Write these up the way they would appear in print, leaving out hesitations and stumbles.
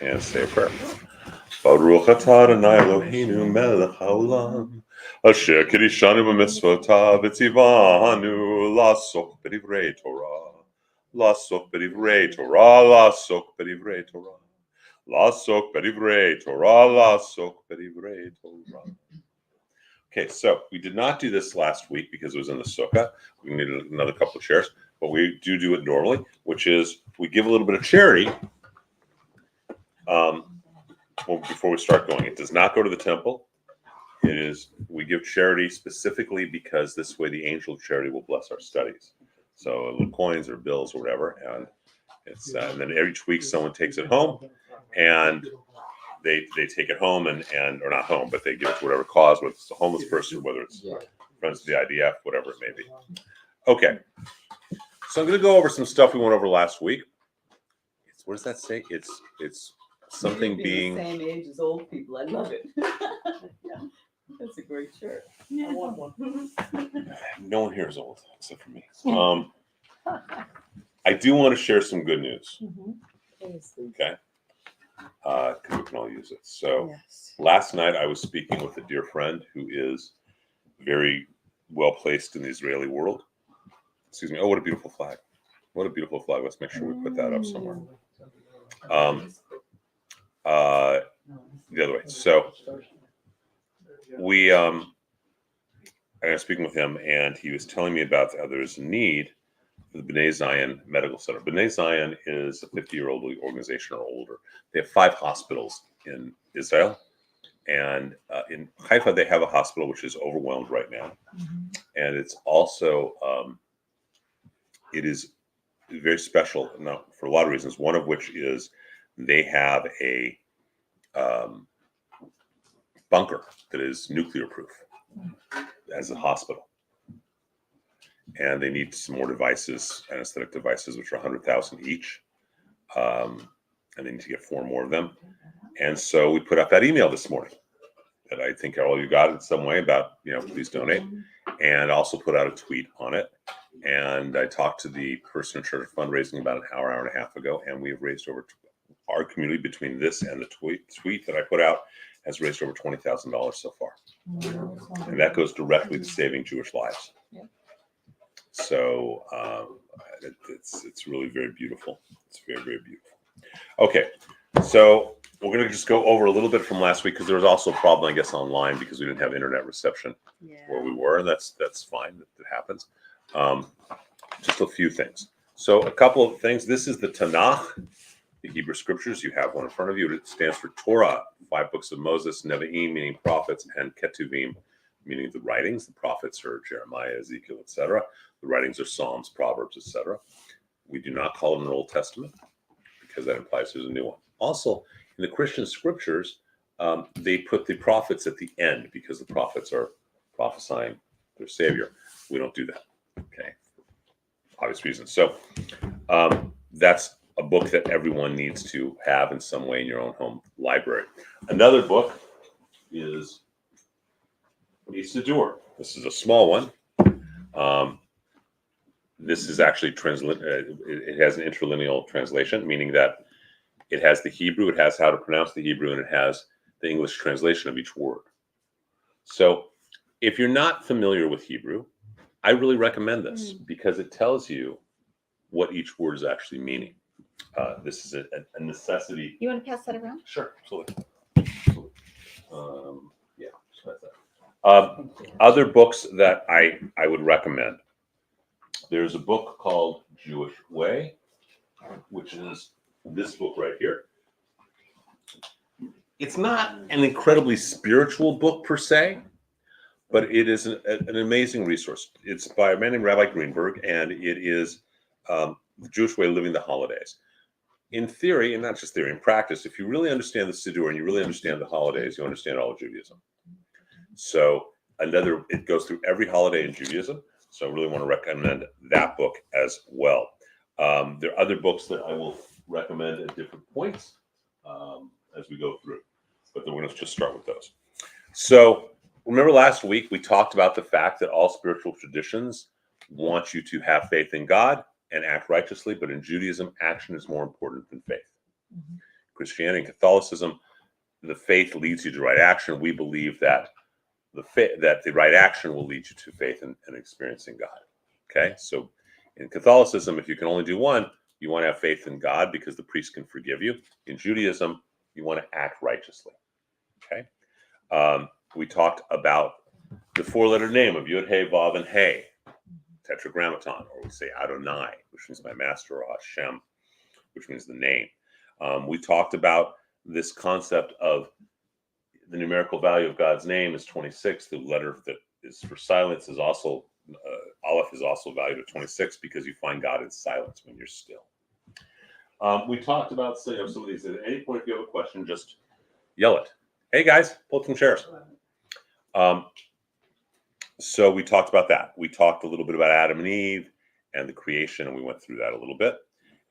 and say a prayer. Baruch atah Adonai Eloheinu melech haolam, asher kiddushanu b'mitzvotav v'tzivanu la'asok b'divrei Torah, la'asok b'divrei Torah, la'asok b'divrei Torah, la'asok b'divrei Torah, la'asok b'divrei Torah. Okay, so we did not do this last week because it was in the sukkah. We needed another couple of shares, but we do it normally, which is we give a little bit of charity before we start going. It does not go to the temple. It is, we give charity specifically because this way the angel of charity will bless our studies. So little coins or bills or whatever, and it's and then each week someone takes it home, and they take it home and or not home, but they give it to whatever cause, whether it's a homeless person, whether it's friends of the IDF, whatever it may be. Okay, so I'm going to go over some stuff we went over last week. What does that say? It's something being the same age as old people. I love it. Yeah, that's a great shirt. Yeah. I want one. No one here is old except for me. I do want to share some good news. Okay. Because we can all use it. So last night I was speaking with a dear friend who is very well placed in the Israeli world. Excuse me. Oh, what a beautiful flag. What a beautiful flag. Let's make sure we put that up somewhere. The other way. So I was speaking with him, and he was telling me about how there's a need for the B'nai Zion Medical Center. B'nai Zion is a 50-year-old organization or older. They have 5 hospitals in Israel, and in Haifa they have a hospital which is overwhelmed right now, and it's also it is very special now for a lot of reasons. One of which is they have a bunker that is nuclear proof as a hospital, and they need some more devices, anesthetic devices, which are 100,000 each, and they need to get 4 more of them. And so we put up that email this morning that I think all you got in some way about, please donate, and also put out a tweet on it. And I talked to the person in charge of fundraising about an hour and a half ago, and we have raised over, our community between this and the tweet that I put out has raised over $20,000 so far. And that goes directly to saving Jewish lives. So it's really very beautiful. It's very, very beautiful. Okay, so we're going to just go over a little bit from last week because there was also a problem, I guess, online because we didn't have internet reception where we were, and that's fine. That happens. Just a few things. So a couple of things. This is the Tanakh, the Hebrew scriptures. You have one in front of you. It stands for Torah, 5 books of Moses, Nevi'im, meaning prophets, and Ketuvim, meaning the writings. The prophets are Jeremiah, Ezekiel, etc. The writings are Psalms, Proverbs, etc. We do not call it an Old Testament because that implies there's a new one. Also, in the Christian scriptures, they put the prophets at the end because the prophets are prophesying their Savior. We don't do that, okay? Obvious reasons. So that's a book that everyone needs to have in some way in your own home library. Another book is a Siddur. This is a small one. This is actually it has an interlineal translation, meaning that it has the Hebrew, it has how to pronounce the Hebrew, and it has the English translation of each word. So if you're not familiar with Hebrew, I really recommend this because it tells you what each word is actually meaning. This is a necessity. You want to pass that around? Sure, absolutely. Yeah, just like that. Other books that I would recommend. There's a book called Jewish Way, which is this book right here. It's not an incredibly spiritual book per se, but it is an amazing resource. It's by a man named Rabbi Greenberg, and it is the Jewish way of living the holidays. In theory, and not just theory, in practice, if you really understand the Siddur and you really understand the holidays, you understand all of Judaism. So it goes through every holiday in Judaism. So I really want to recommend that book as well. There are other books that I will recommend at different points as we go through, but then we're going to just start with those. So remember last week we talked about the fact that all spiritual traditions want you to have faith in God and act righteously, but in Judaism, action is more important than faith. Christianity and Catholicism, the faith leads you to right action. We believe that the right action will lead you to faith and experiencing God. Okay, so in Catholicism, if you can only do one, you want to have faith in God because the priest can forgive you. In Judaism, you want to act righteously. Okay, we talked about the four-letter name of Yud, Hey, Vav, and Hey, Tetragrammaton, or we say Adonai, which means my master, or Hashem, which means the name. We talked about this concept of the numerical value of God's name is 26. The letter that is for silence is also, Aleph is also valued at 26 because you find God in silence when you're still. We talked about some of these. At any point, if you have a question, just yell it. Hey guys, pull up some chairs. So we talked about that. We talked a little bit about Adam and Eve and the creation, and we went through that a little bit.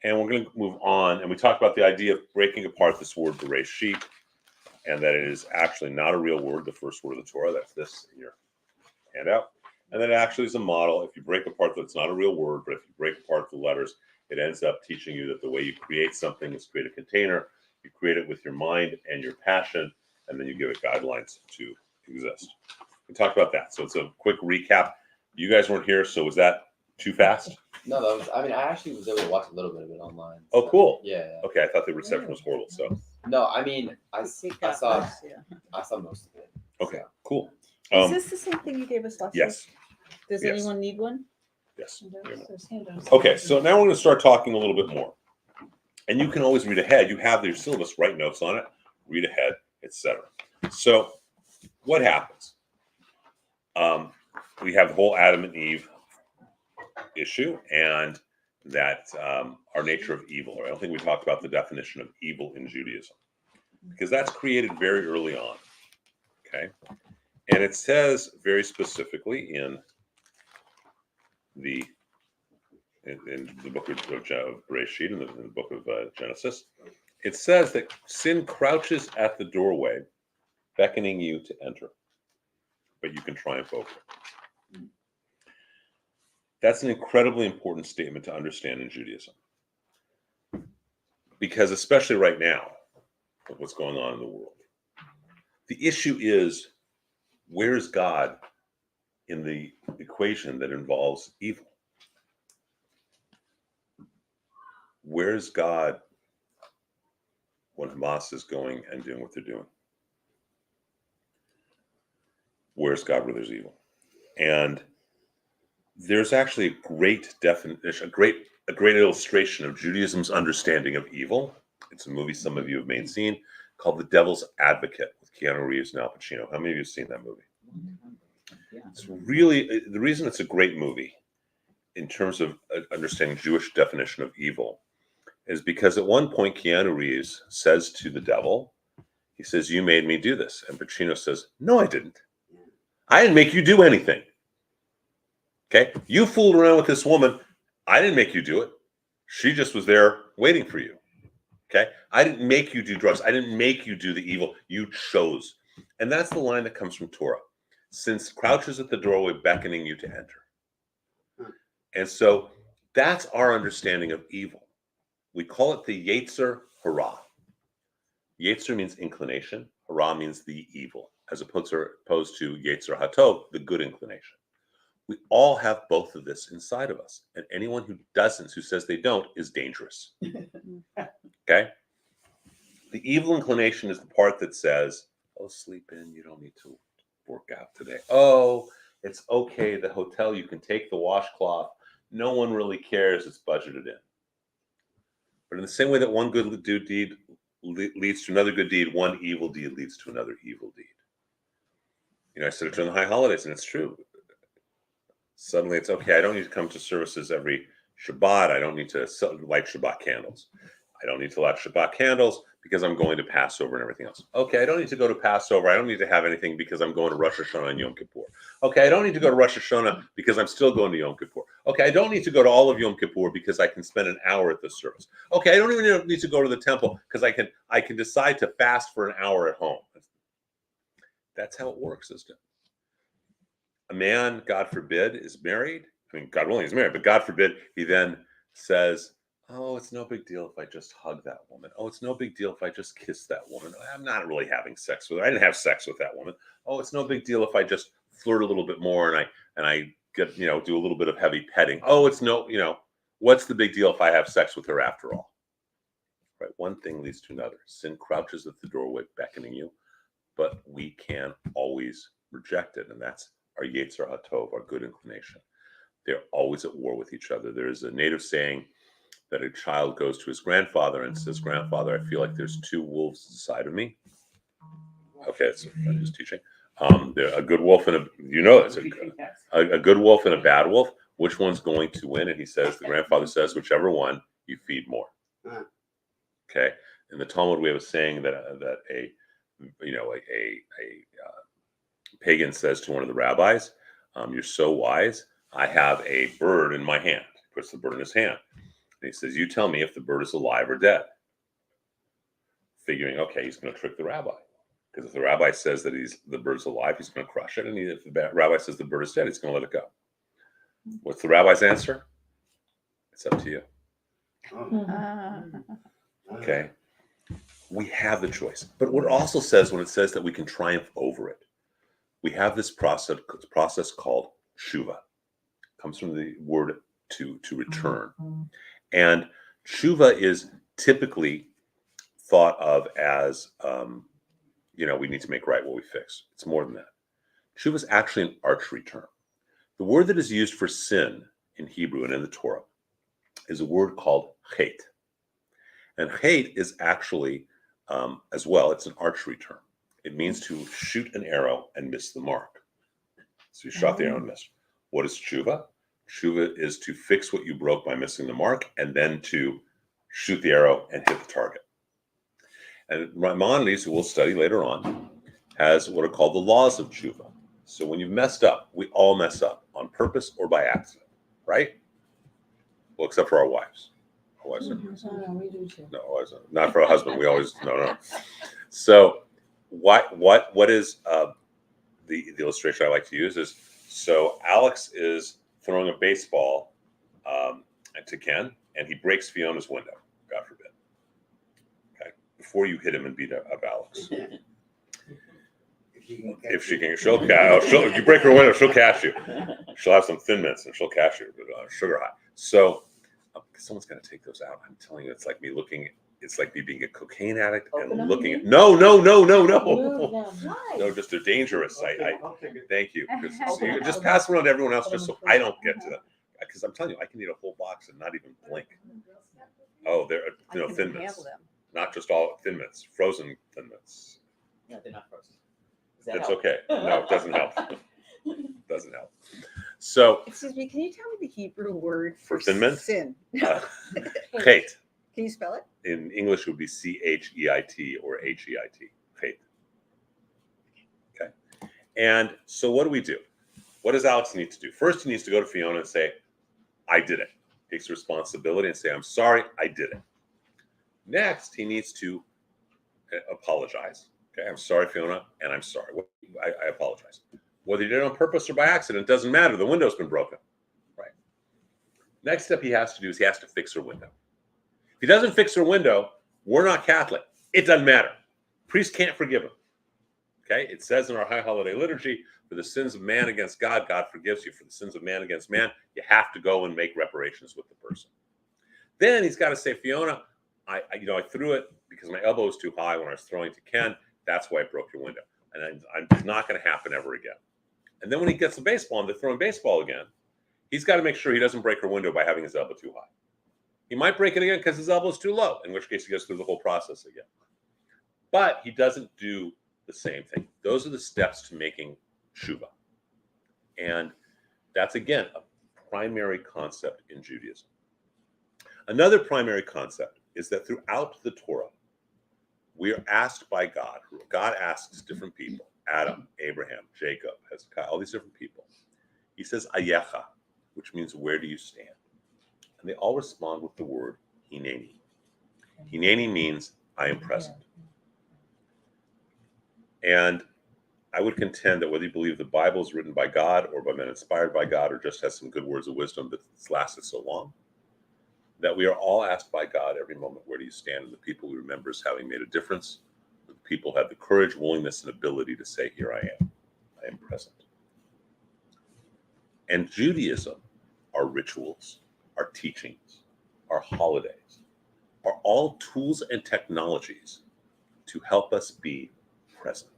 And we're going to move on. And we talked about the idea of breaking apart this word Bereshit, and that it is actually not a real word, the first word of the Torah. That's this in your handout. And that it actually is a model. If you break apart, that's not a real word, but if you break apart the letters, it ends up teaching you that the way you create something is create a container. You create it with your mind and your passion, and then you give it guidelines to exist. We talked about that. So it's a quick recap. You guys weren't here, so was that too fast? No, that was. I mean, I actually was able to watch a little bit of it online. Oh, so, cool. Yeah. Okay, I thought the reception was horrible. So No, I mean, I saw most of it. okay, cool. Is this the same thing you gave us last Yes. week? Does Yes. anyone need one? Yes. Handouts. Okay, so now we're going to start talking a little bit more. And you can always read ahead. You have your syllabus, write notes on it, read ahead, etc. So what happens? We have the whole Adam and Eve issue and that our nature of evil. I don't think we talked about the definition of evil in Judaism because that's created very early on. Okay. And it says very specifically in the book of Bereshit, in the book of Genesis, it says that sin crouches at the doorway, beckoning you to enter, but you can triumph over it. That's an incredibly important statement to understand in Judaism, because especially right now, with what's going on in the world, the issue is, where's God in the equation that involves evil? Where's God when Hamas is going and doing what they're doing? Where's God where there's evil? And there's actually a great definition, a great illustration of Judaism's understanding of evil. It's a movie some of you have may have seen called The Devil's Advocate with Keanu Reeves and Al Pacino. How many of you have seen that movie? It's really, the reason it's a great movie in terms of understanding Jewish definition of evil is because at one point Keanu Reeves says to the devil, he says, "You made me do this." And Pacino says, "No, I didn't. I didn't make you do anything. Okay? You fooled around with this woman. I didn't make you do it. She just was there waiting for you. Okay? I didn't make you do drugs. I didn't make you do the evil. You chose." And that's the line that comes from Torah. Since crouches at the doorway, beckoning you to enter. And so that's our understanding of evil. We call it the Yetzer Hara. Yetzer means inclination. Hara means the evil, as opposed to Yetzer Hatov, the good inclination. We all have both of this inside of us. And anyone who doesn't, who says they don't, is dangerous. Okay? The evil inclination is the part that says, "Oh, sleep in. You don't need to work out today. Oh, it's okay. The hotel, you can take the washcloth. No one really cares. It's budgeted in." But in the same way that one good deed leads to another good deed, one evil deed leads to another evil deed. You know, I said it during the high holidays, and it's true. Suddenly it's okay. I don't need to come to services every Shabbat. I don't need to light Shabbat candles. I don't need to light Shabbat candles because I'm going to Passover and everything else. Okay, I don't need to go to Passover. I don't need to have anything because I'm going to Rosh Hashanah and Yom Kippur. Okay, I don't need to go to Rosh Hashanah because I'm still going to Yom Kippur. Okay, I don't need to go to all of Yom Kippur because I can spend an hour at the service. Okay, I don't even need to go to the temple because I can decide to fast for an hour at home. That's how it works, isn't it? A man, God forbid, is married. I mean, God willing, is married, but God forbid, he then says, Oh, it's no big deal if I just hug that woman. Oh, it's no big deal if I just kiss that woman. I'm not really having sex with her. I didn't have sex with that woman. Oh, it's no big deal if I just flirt a little bit more and I get, do a little bit of heavy petting. Oh, it's no, what's the big deal if I have sex with her after all? Right? One thing leads to another. Sin crouches at the doorway beckoning you, but we can always reject it. And that's our Yetzer HaTov, our good inclination. They're always at war with each other. There's a native saying that a child goes to his grandfather and says, "Grandfather, I feel like there's two wolves inside of me." Okay, so I'm just teaching. A good wolf and a good wolf and a bad wolf. Which one's going to win? And the grandfather says, whichever one you feed more. Okay. In the Talmud, we have a saying that a pagan says to one of the rabbis, "You're so wise. I have a bird in my hand." He puts the bird in his hand. And he says, "You tell me if the bird is alive or dead." Figuring, okay, he's going to trick the rabbi. Because if the rabbi says that the bird's alive, he's going to crush it. And if the rabbi says the bird is dead, he's going to let it go. What's the rabbi's answer? It's up to you. Okay. We have the choice. But what it also says, when it says that we can triumph over it, we have this process called tshuva. It comes from the word to return. And tshuva is typically thought of as, we need to make right what we fix. It's more than that. Tshuva is actually an archery term. The word that is used for sin in Hebrew and in the Torah is a word called chet. And chet is actually, as well, it's an archery term. It means to shoot an arrow and miss the mark. So you shot the arrow and missed. What is tshuva? Tshuva is to fix what you broke by missing the mark and then to shoot the arrow and hit the target. And Maimonides, who we'll study later on, has what are called the laws of tshuva. So when you've messed up, we all mess up on purpose or by accident, right? Well, except for our wives. Our wives are, We do too. no, not for a husband. We always no. So what is the illustration I like to use is, so Alex is throwing a baseball to Ken, and he breaks Fiona's window, God forbid. Okay, before you hit him and beat up Alex. If she can, if you break her window, she'll catch you. She'll have some Thin Mints and she'll catch you, sugar high. So someone's got to take those out. I'm telling you, it's like me being a cocaine addict and looking at. No. No, just they're dangerous. Thank you. So you just pass them around to everyone else, just so I don't get to them. Because I'm telling you, I can eat a whole box and not even blink. Oh, they're Thin Mints, not just all Thin Mints, frozen Thin Mints. No, they're not frozen. It's okay. No, it doesn't help. Doesn't help. So, excuse me, can you tell me the Hebrew word for Thin Mints? sin? chet. Can you spell it? In English, it would be CHEIT or HEIT. Chet. Okay. And so, what do? What does Alex need to do? First, he needs to go to Fiona and say, "I did it." Takes responsibility and say, "I'm sorry, I did it." Next, he needs to apologize. Okay, "I'm sorry, Fiona, and I'm sorry. I apologize." Whether you did it on purpose or by accident, doesn't matter. The window's been broken. Right. Next step he has to do is he has to fix her window. If he doesn't fix her window, we're not Catholic. It doesn't matter. Priest can't forgive him. Okay, it says in our High Holiday Liturgy, for the sins of man against God, God forgives you. For the sins of man against man, you have to go and make reparations with the person. Then he's got to say, "Fiona, I threw it because my elbow was too high when I was throwing to Ken. That's why I broke your window. And it's not going to happen ever again." And then when he gets the baseball and they're throwing baseball again, he's got to make sure he doesn't break her window by having his elbow too high. He might break it again because his elbow's too low, in which case he goes through the whole process again. But he doesn't do the same thing. Those are the steps to making tshuva. And that's, again, a primary concept in Judaism. Another primary concept is that throughout the Torah, we are asked by God. God asks different people, Adam, Abraham, Jacob, Hezekiah, all these different people. He says, "Ayecha," which means where do you stand? And they all respond with the word hineni. Hineni means I am present. And I would contend that whether you believe the Bible is written by God or by men inspired by God or just has some good words of wisdom that's lasted so long, that we are all asked by God every moment, where do you stand? And the people we remember as having made a difference. The people have the courage, willingness, and ability to say, here I am. I am present. And Judaism, our rituals, our teachings, our holidays, are all tools and technologies to help us be present,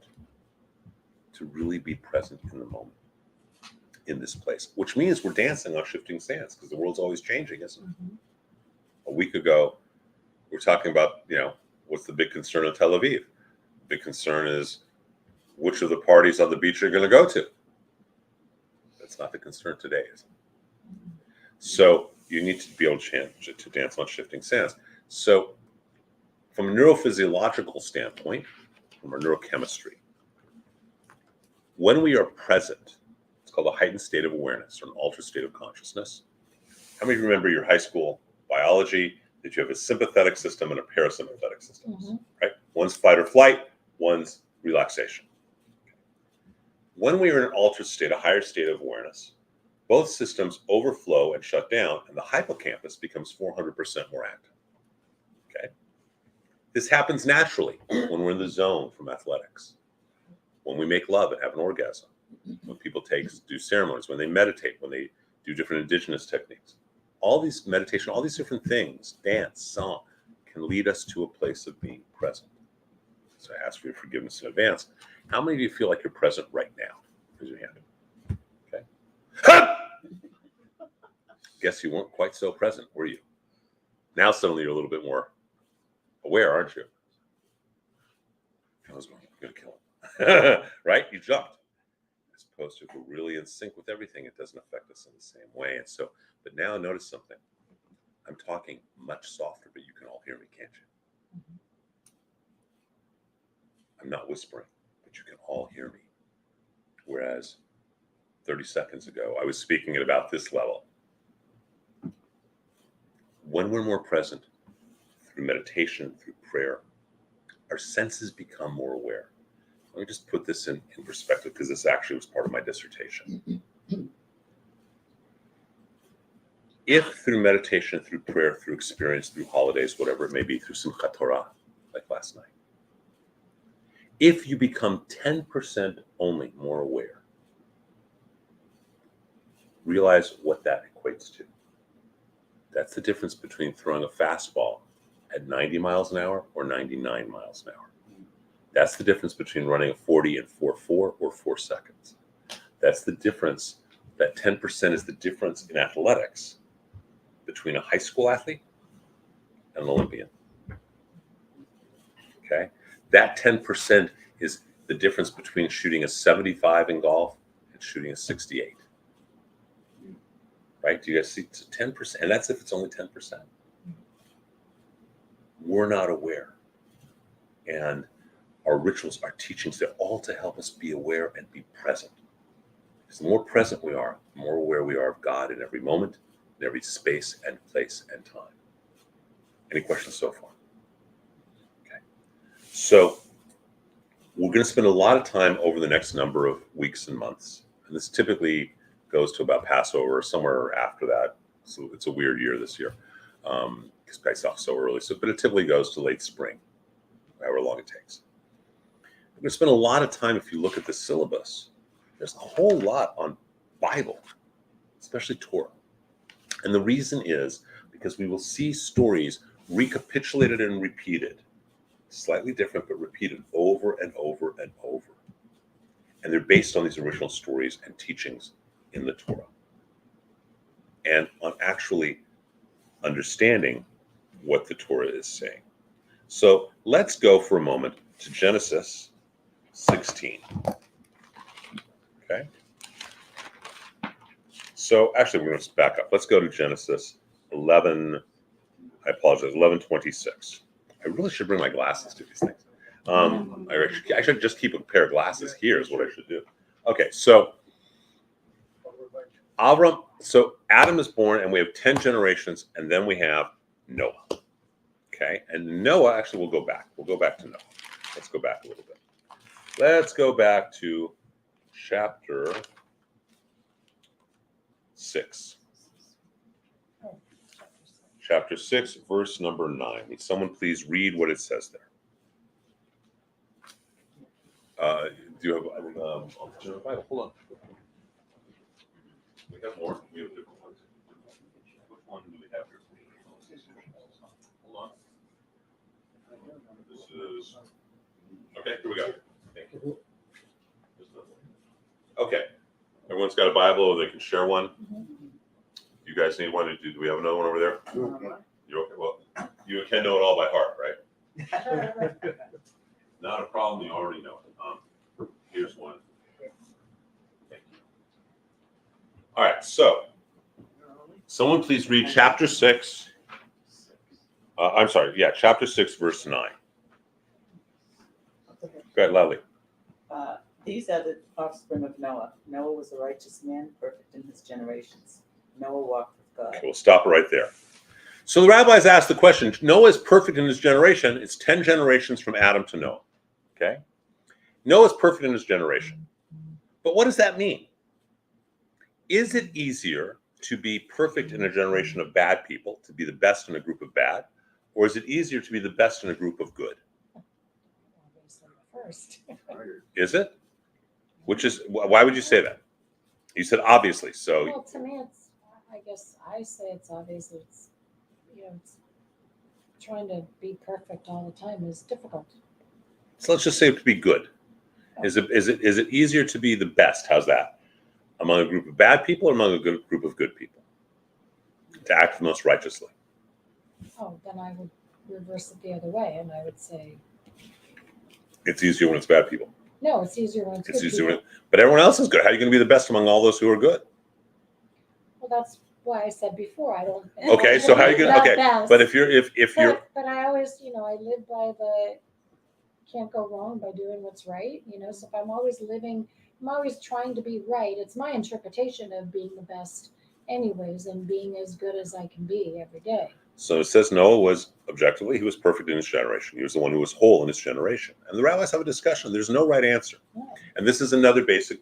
to really be present in the moment, in this place, which means we're dancing on shifting sands because the world's always changing, isn't it? Mhm. A week ago, we were talking about, what's the big concern in Tel Aviv? The big concern is which of the parties on the beach you're going to go to. That's not the concern today, is it? So you need to be able to dance on shifting sands. So from a neurophysiological standpoint, from our neurochemistry, when we are present, it's called a heightened state of awareness or an altered state of consciousness. How many of you remember your high school biology that you have a sympathetic system and a parasympathetic system, right? One's fight or flight, one's relaxation. When we are in an altered state, a higher state of awareness, both systems overflow and shut down, and the hippocampus becomes 400% more active. Okay? This happens naturally when we're in the zone from athletics, when we make love and have an orgasm, when people do ceremonies, when they meditate, when they do different indigenous techniques. All these meditation, all these different things, dance, song, can lead us to a place of being present. So I ask for your forgiveness in advance. How many of you feel like you're present right now? Raise your hand. Okay. Guess you weren't quite so present, were you? Now suddenly you're a little bit more aware, aren't you? I was going, I'm going to kill him. Right? You jumped. As opposed to if we're really in sync with everything, it doesn't affect us in the same way. And so, but now notice something. I'm talking much softer, but you can all hear me, can't you? I'm not whispering, but you can all hear me. Whereas 30 seconds ago, I was speaking at about this level. When we're more present through meditation, through prayer, our senses become more aware. Let me just put this in perspective because this actually was part of my dissertation. If through meditation, through prayer, through experience, through holidays, whatever it may be, through Simchat Torah, like last night, if you become 10% only more aware, realize what that equates to. That's the difference between throwing a fastball at 90 miles an hour or 99 miles an hour. That's the difference between running a 40 in 4.4 or 4 seconds. That's the difference. That 10% is the difference in athletics between a high school athlete and an Olympian. Okay? That 10% is the difference between shooting a 75 in golf and shooting a 68. Right? Do you guys see? It's 10%, and that's if it's only 10%. We're not aware. And our rituals, our teachings, they're all to help us be aware and be present. Because the more present we are, the more aware we are of God in every moment, in every space and place and time. Any questions so far? Okay. So we're going to spend a lot of time over the next number of weeks and months. And this typically goes to about Passover or somewhere after that. So it's a weird year this year because Pesach's so early. But it typically goes to late spring, however long it takes. We're going to spend a lot of time, if you look at the syllabus, there's a whole lot on Bible, especially Torah. And the reason is because we will see stories recapitulated and repeated, slightly different, but repeated over and over and over. And they're based on these original stories and teachings in the Torah. And on actually understanding what the Torah is saying. So let's go for a moment to Genesis 16. Okay. So actually, we're going to back up. Let's go to Genesis 11. I apologize, 11:26. I really should bring my glasses to these things. I should just keep a pair of glasses here is what I should do. Okay, so Adam is born, and we have 10 generations, and then we have Noah. Okay, and Noah, actually, we'll go back. We'll go back to Noah. Let's go back a little bit. Let's go back to chapter 6. chapter 6, verse number 9. Would someone please read what it says there? Do you have a Bible? Hold on. We have more. We have different ones. Which one do we have here? Hold on. This is okay. Here we go. Thank you. Okay. Everyone's got a Bible, or they can share one. You guys need one? Do we have another one over there? You okay? Well, you can know it all by heart, right? Not a problem. You already know it. Here's one. Thank you. All right. So, someone please read chapter 6. I'm sorry. Yeah, chapter 6, verse 9. Go ahead, Lally. These are the offspring of Noah. Noah was a righteous man, perfect in his generations. Noah walked with God. Okay, we'll stop right there. So the rabbis asked the question, Noah is perfect in his generation. It's 10 generations from Adam to Noah. Okay? Noah is perfect in his generation. But what does that mean? Is it easier to be perfect in a generation of bad people, to be the best in a group of bad? Or is it easier to be the best in a group of good? First. Is it? Why would you say that? You said obviously, so. Well, to me, I guess I say it's obvious. It's trying to be perfect all the time is difficult. So let's just say to be good. Is it easier to be the best? How's that? Among a group of bad people or among a group of good people? To act the most righteously. Oh, then I would reverse it the other way, and I would say it's easier when it's bad people. No, it's easier when it's good people. But everyone else is good. How are you going to be the best among all those who are good? Well, that's why I said before I don't. Okay, so how are you going to? Okay, best. but if you're. But I always, I live by the can't go wrong by doing what's right. So if I'm always trying to be right. It's my interpretation of being the best, anyways, and being as good as I can be every day. So it says Noah was objectively, he was perfect in his generation. He was the one who was whole in his generation. And the rabbis have a discussion. There's no right answer. Yeah. And this is another basic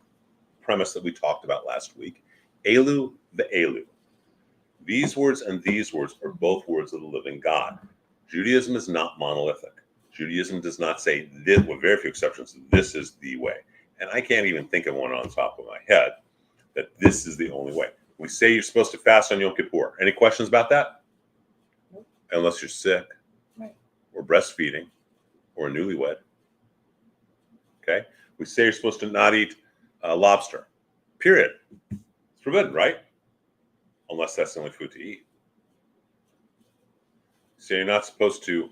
premise that we talked about last week. Elu ve'elu. These words and these words are both words of the living God. Judaism is not monolithic. Judaism does not say this, with very few exceptions, this is the way. And I can't even think of one on top of my head that this is the only way. We say you're supposed to fast on Yom Kippur. Any questions about that? Unless you're sick, right, or breastfeeding, or a newlywed. Okay? We say you're supposed to not eat lobster. Period. It's forbidden, right? Unless that's the only food to eat. So you're not supposed to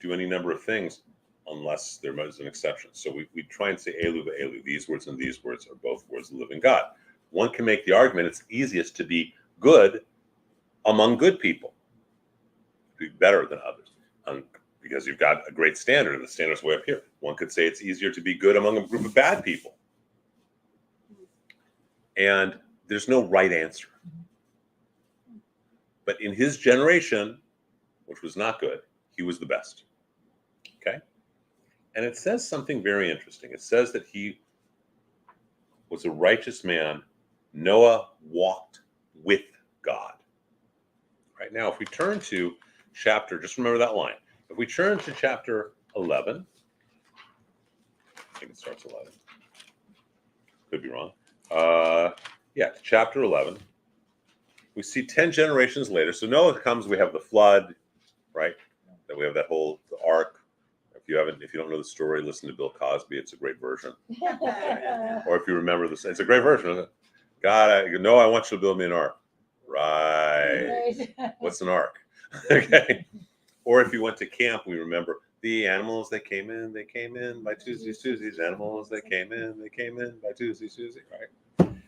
do any number of things unless there is an exception. So we try and say elu ve'elu. These words and these words are both words of the living God. One can make the argument it's easiest to be good among good people. Be better than others, because you've got a great standard, and the standard's way up here. One could say it's easier to be good among a group of bad people, and there's no right answer. But in his generation, which was not good, he was the best. Okay, and it says something very interesting. It says that he was a righteous man. Noah walked with God. Right now, if we turn to just remember that line. If we turn to chapter 11, I think it starts 11. Could be wrong. Chapter 11. We see 10 generations later. So Noah comes, we have the flood, right? Then we have the ark. If you don't know the story, listen to Bill Cosby. It's a great version. Or if you remember this, it's a great version. God, I want you to build me an ark. Right. What's an ark? Okay. Or if you went to camp, we remember the animals that came in by Tuesdays. Animals that came in by Tuesday, right?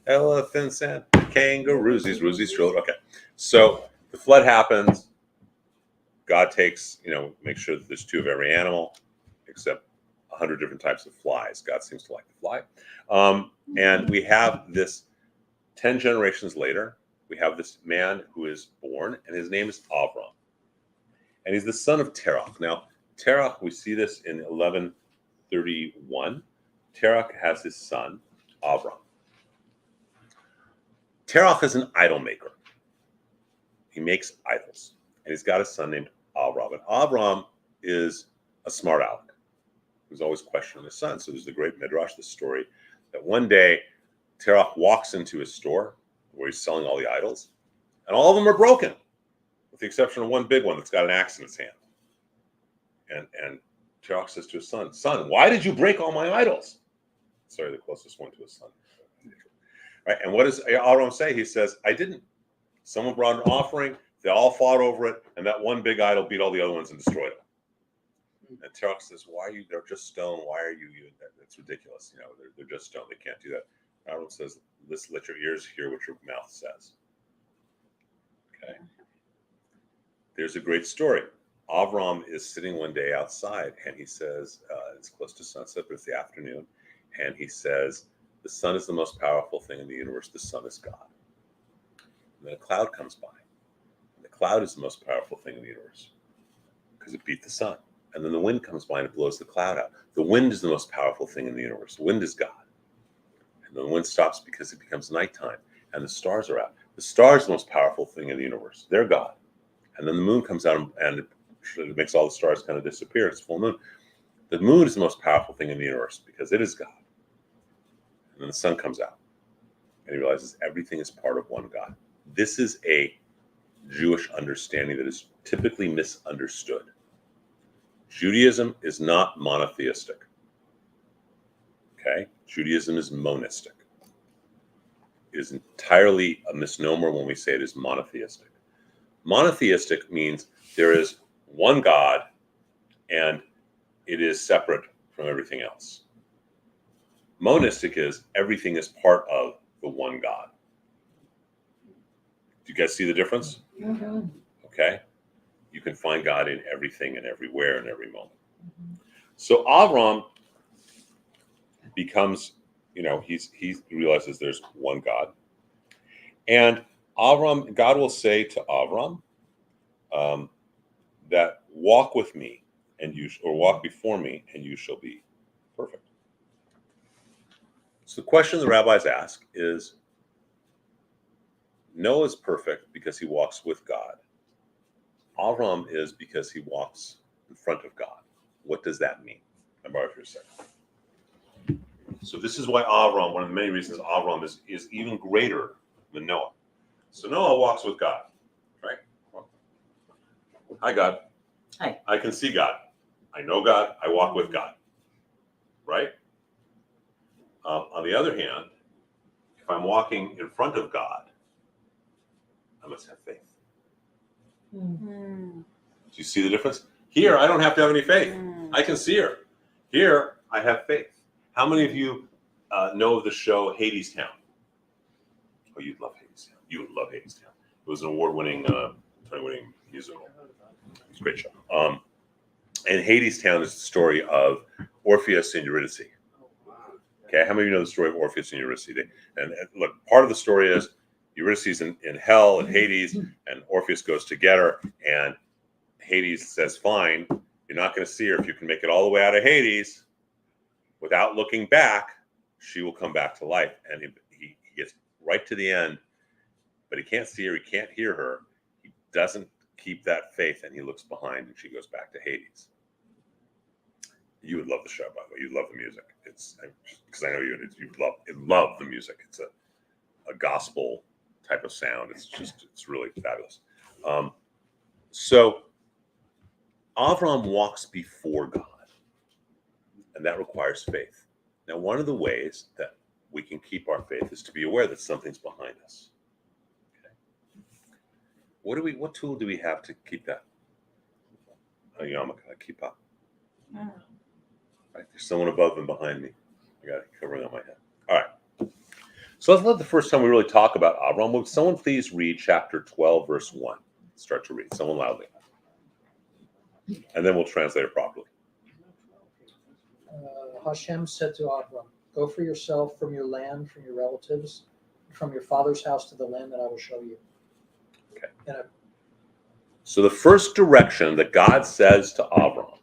Elephants and kangaroos, Roozies, okay. So the flood happens. God takes, makes sure that there's 2 of every animal, except 100 different types of flies. God seems to like the fly. And we have this 10 generations later, we have this man who is born, and his name is Avram. And he's the son of Terach. Now, Terach, we see this in 1131. Terach has his son, Avram. Terach is an idol maker. He makes idols. and he's got a son named Avram. And Avram is a smart aleck who's always questioning his son. So there's the great midrash, the story that one day Terach walks into his store where he's selling all the idols, and all of them are broken, with the exception of one big one that's got an axe in its hand. And Terach says to his son, "Son, why did you break all my idols?" Sorry, the closest one to his son. Right? And what does Avram say? He says, "I didn't. Someone brought an offering. They all fought over it, and that one big idol beat all the other ones and destroyed them." And Terach says, "Why are you? They're just stone. Why are you? That's ridiculous. You know, they're just stone. They can't do that." Avram says, "Let your ears hear what your mouth says." Okay. There's a great story. Avram is sitting one day outside, and he says, it's close to sunset, but it's the afternoon, and he says, "The sun is the most powerful thing in the universe. The sun is God." And then a cloud comes by. And the cloud is the most powerful thing in the universe because it beat the sun. And then the wind comes by and it blows the cloud out. The wind is the most powerful thing in the universe. The wind is God. And then the wind stops because it becomes nighttime and the stars are out. The stars are the most powerful thing in the universe. They're God. And then the moon comes out and it makes all the stars kind of disappear. It's full moon. The moon is the most powerful thing in the universe because it is God. And then the sun comes out and he realizes everything is part of one God. This is a Jewish understanding that is typically misunderstood. Judaism is not monotheistic. Okay? Judaism is monistic. It is entirely a misnomer when we say it is monotheistic. Monotheistic means there is one God and it is separate from everything else. Monistic is everything is part of the one God. Do you guys see the difference? Mm-hmm. Okay? You can find God in everything and everywhere and every moment. So Avram becomes, he realizes there's one God. And Avram, God will say to Avram that walk with me and or walk before me and you shall be perfect. So the question the rabbis ask is, Noah is perfect because he walks with God. Avram is because he walks in front of God. What does that mean? I'm borrowing for a second. So this is why Avram, one of the many reasons Avram is even greater than Noah. So Noah walks with God, right? Hi, God. Hi. I can see God. I know God. I walk with God, right? On the other hand, if I'm walking in front of God, I must have faith. Mm. Do you see the difference? Here, I don't have to have any faith. I can see her. Here, I have faith. How many of you know of the show Hadestown? Oh, you'd love Hadestown. You would love Hadestown. It was an award-winning, Tony-winning musical. It's a great show. And Hadestown is the story of Orpheus and Eurydice. Okay, how many of you know the story of Orpheus and Eurydice? And look, part of the story is Eurydice's in hell and Hades, and Orpheus goes to get her, and Hades says, "Fine, you're not going to see her. If you can make it all the way out of Hades without looking back, she will come back to life." And he gets right to the end, but he can't see her, he can't hear her. He doesn't keep that faith, and he looks behind, and she goes back to Hades. You would love the show, by the way. You'd love the music. It's because I know you love the music. It's a gospel type of sound. It's really fabulous. So Avram walks before God, and that requires faith. Now, one of the ways that we can keep our faith is to be aware that something's behind us. Okay. What tool do we have to keep that? A yarmulke, keep up. Right, there's someone above and behind me. I got it covering on my head. All right. So let's let the first time we really talk about Avram. Would someone please read chapter 12, verse 1? Start to read. Someone loudly. And then we'll translate it properly. Hashem said to Avram, "Go for yourself from your land, from your relatives, from your father's house to the land that I will show you." Okay. So the first direction that God says to Avram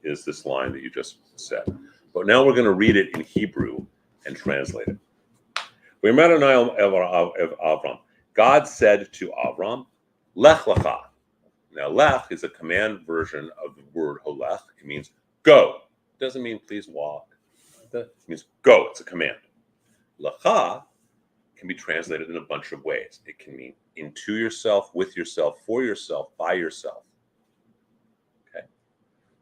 is this line that you just said. But now we're going to read it in Hebrew and translate it. We met an of Avram. God said to Avram, Lech lecha. Now, lech is a command version of the word holech. It means go. It doesn't mean please walk. It means go. It's a command. Lecha can be translated in a bunch of ways. It can mean into yourself, with yourself, for yourself, by yourself. Okay.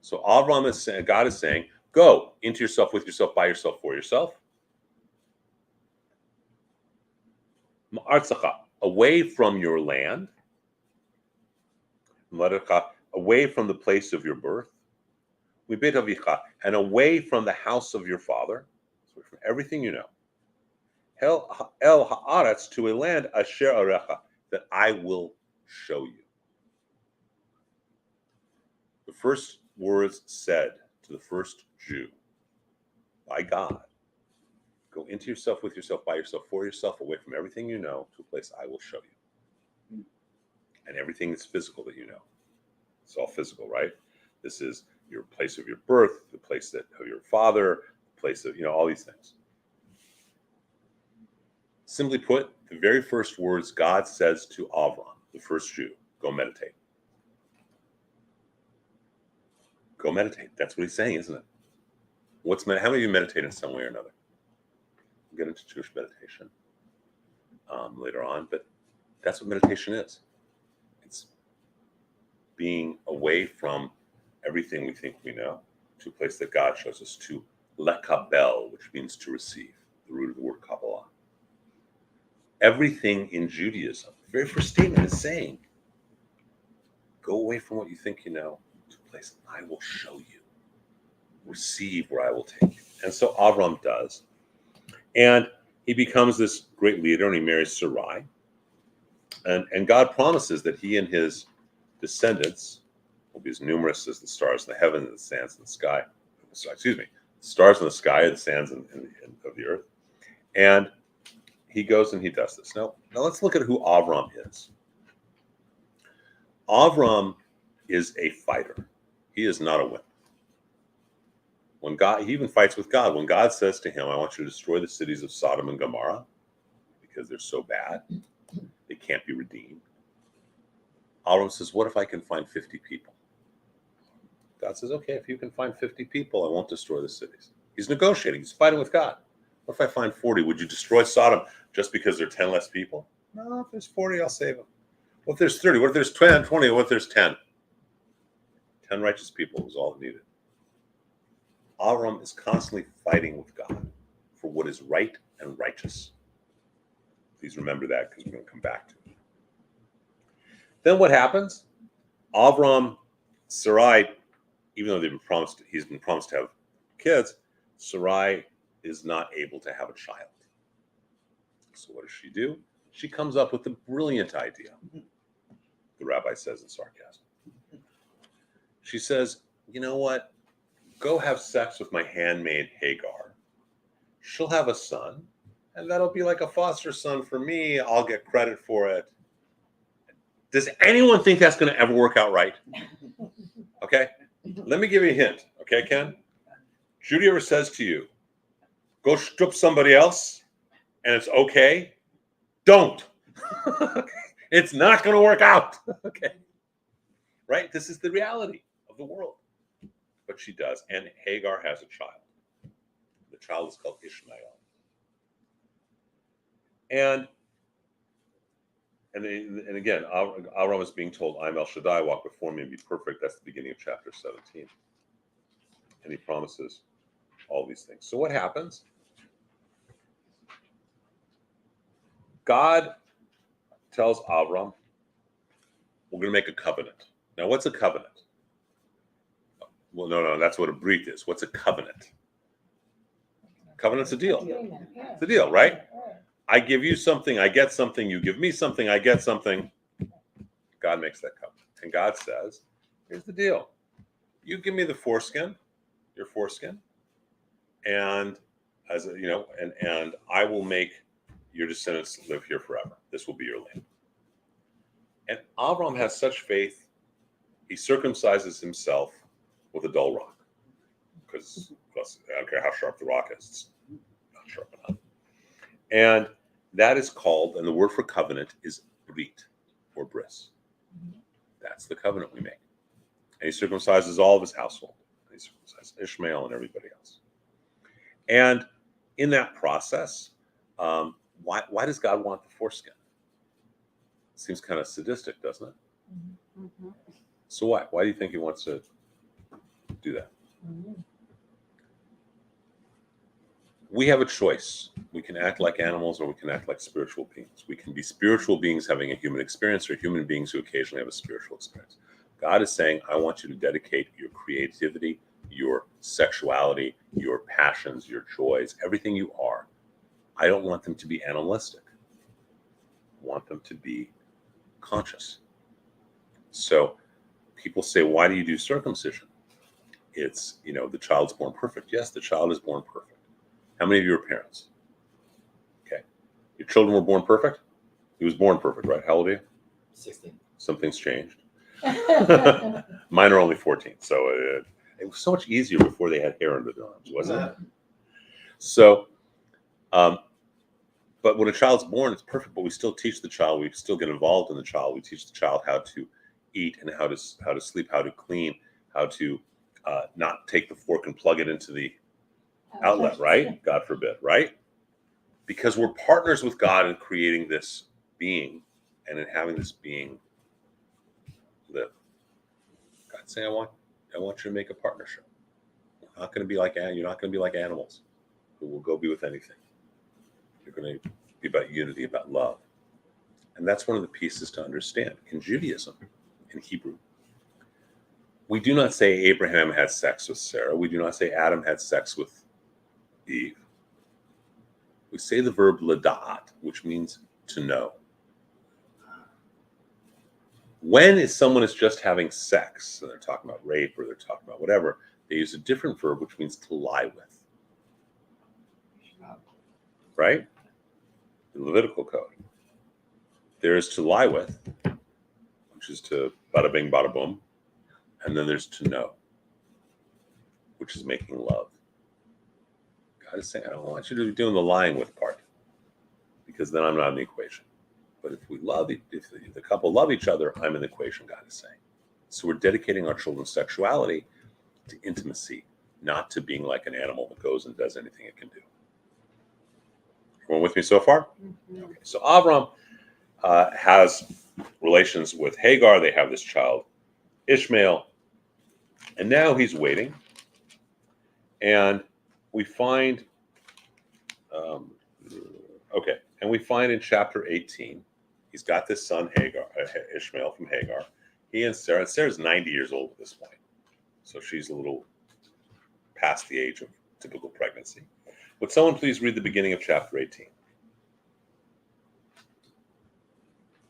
So Avram is saying, God is saying, go into yourself, with yourself, by yourself, for yourself. Ma'artzacha, away from your land. Away from the place of your birth. Mibeit avicha, and away from the house of your father. So from everything you know. El haaretz, to a land asher arecha, that I will show you. The first words said to the first Jew by God: go into yourself, with yourself, by yourself, for yourself, away from everything you know, to a place I will show you. And everything that's physical that you know. It's all physical, right? This is your place of your birth, the place of your father, the place of, all these things. Simply put, the very first words God says to Avram, the first Jew, go meditate. Go meditate. That's what he's saying, isn't it? How many of you meditate in some way or another? We'll get into Jewish meditation later on, but that's what meditation is. It's being away from everything we think we know to a place that God shows us, to lekabel, which means to receive, the root of the word Kabbalah. Everything in Judaism, the very first statement is saying, go away from what you think you know to a place I will show you. Receive where I will take you. And so Avram does. And he becomes this great leader, and he marries Sarai. And God promises that he and his descendants will be as numerous as the stars in the heaven and the sands in the sky. The stars in the sky, the sands of the earth. And he goes and he does this. Now let's look at who Avram is. Avram is a fighter. He is not a wimp. He even fights with God. When God says to him, I want you to destroy the cities of Sodom and Gomorrah because they're so bad, they can't be redeemed. Avram says, what if I can find 50 people? God says, okay, if you can find 50 people, I won't destroy the cities. He's negotiating. He's fighting with God. What if I find 40? Would you destroy Sodom just because there are 10 less people? No, if there's 40, I'll save them. What if there's 30? What if there's 20? What if there's 10? 10 righteous people was all needed. Avram is constantly fighting with God for what is right and righteous. Please remember that, because we're going to come back to it. Then what happens? Avram, Sarai, even though he's been promised to have kids, Sarai is not able to have a child. So what does she do? She comes up with a brilliant idea, the rabbi says in sarcasm. She says, you know what? Go have sex with my handmaid Hagar. She'll have a son, and that'll be like a foster son for me. I'll get credit for it. Does anyone think that's going to ever work out right? Okay? Let me give you a hint. Okay, Ken? Judy ever says to you, go strip somebody else, and it's okay, don't. It's not going to work out. Okay? Right? This is the reality of the world. But she does. And Hagar has a child. The child is called Ishmael. And again, Avram is being told, I'm El Shaddai, walk before me and be perfect. That's the beginning of chapter 17. And he promises all these things. So what happens? God tells Avram, we're going to make a covenant. Now, what's a covenant? Well, no, that's what a brit is. What's a covenant? Covenant's a deal. It's a deal, right? I give you something, I get something, you give me something, I get something. God makes that covenant. And God says, here's the deal. You give me the foreskin, your foreskin, and and I will make your descendants live here forever. This will be your land. And Avram has such faith, he circumcises himself with a dull rock. Because I don't care how sharp the rock is, it's not sharp enough. And that is called, and the word for covenant is brit or bris. That's the covenant we make. And he circumcises all of his household. He circumcises Ishmael and everybody else. And in that process, why does God want the foreskin? Seems kind of sadistic, doesn't it? Mhm. So why? Why do you think he wants to do that? We have a choice. We can act like animals or we can act like spiritual beings. We can be spiritual beings having a human experience or human beings who occasionally have a spiritual experience. God is saying, I want you to dedicate your creativity, your sexuality, your passions, your joys, everything you are. I don't want them to be animalistic. I want them to be conscious. So people say, why do you do circumcision? It's, the child's born perfect. Yes, the child is born perfect. How many of you are parents? Okay. Your children were born perfect? He was born perfect, right? How old are you? 16. Something's changed. Mine are only 14. So it was so much easier before they had hair under their arms, wasn't it? So, but when a child's born, it's perfect, but we still teach the child. We still get involved in the child. We teach the child how to eat and how to sleep, how to clean, how to not take the fork and plug it into the outlet, right? God forbid, right? Because we're partners with God in creating this being and in having this being live. God's saying, I want you to make a partnership. You're not going to be like animals who will go be with anything. You're going to be about unity, about love. And that's one of the pieces to understand. In Judaism, in Hebrew, we do not say Abraham had sex with Sarah. We do not say Adam had sex with Eve. We say the verb lada'at, which means to know. When someone is just having sex, and they're talking about rape or they're talking about whatever, they use a different verb, which means to lie with. Right? The Levitical code. There is to lie with, which is to bada bing, bada boom. And then there's to know, which is making love. God is saying, I don't want you to be doing the lying with part, because then I'm not in the equation. But if the couple love each other, I'm in the equation, God is saying. So we're dedicating our children's sexuality to intimacy, not to being like an animal that goes and does anything it can do. Everyone with me so far? Mhm. Okay. So Avram has relations with Hagar. They have this child, Ishmael. And now he's waiting. And we find, we find in chapter 18, he's got this son, Ishmael from Hagar. He and Sarah's 90 years old at this point. So she's a little past the age of typical pregnancy. Would someone please read the beginning of chapter 18?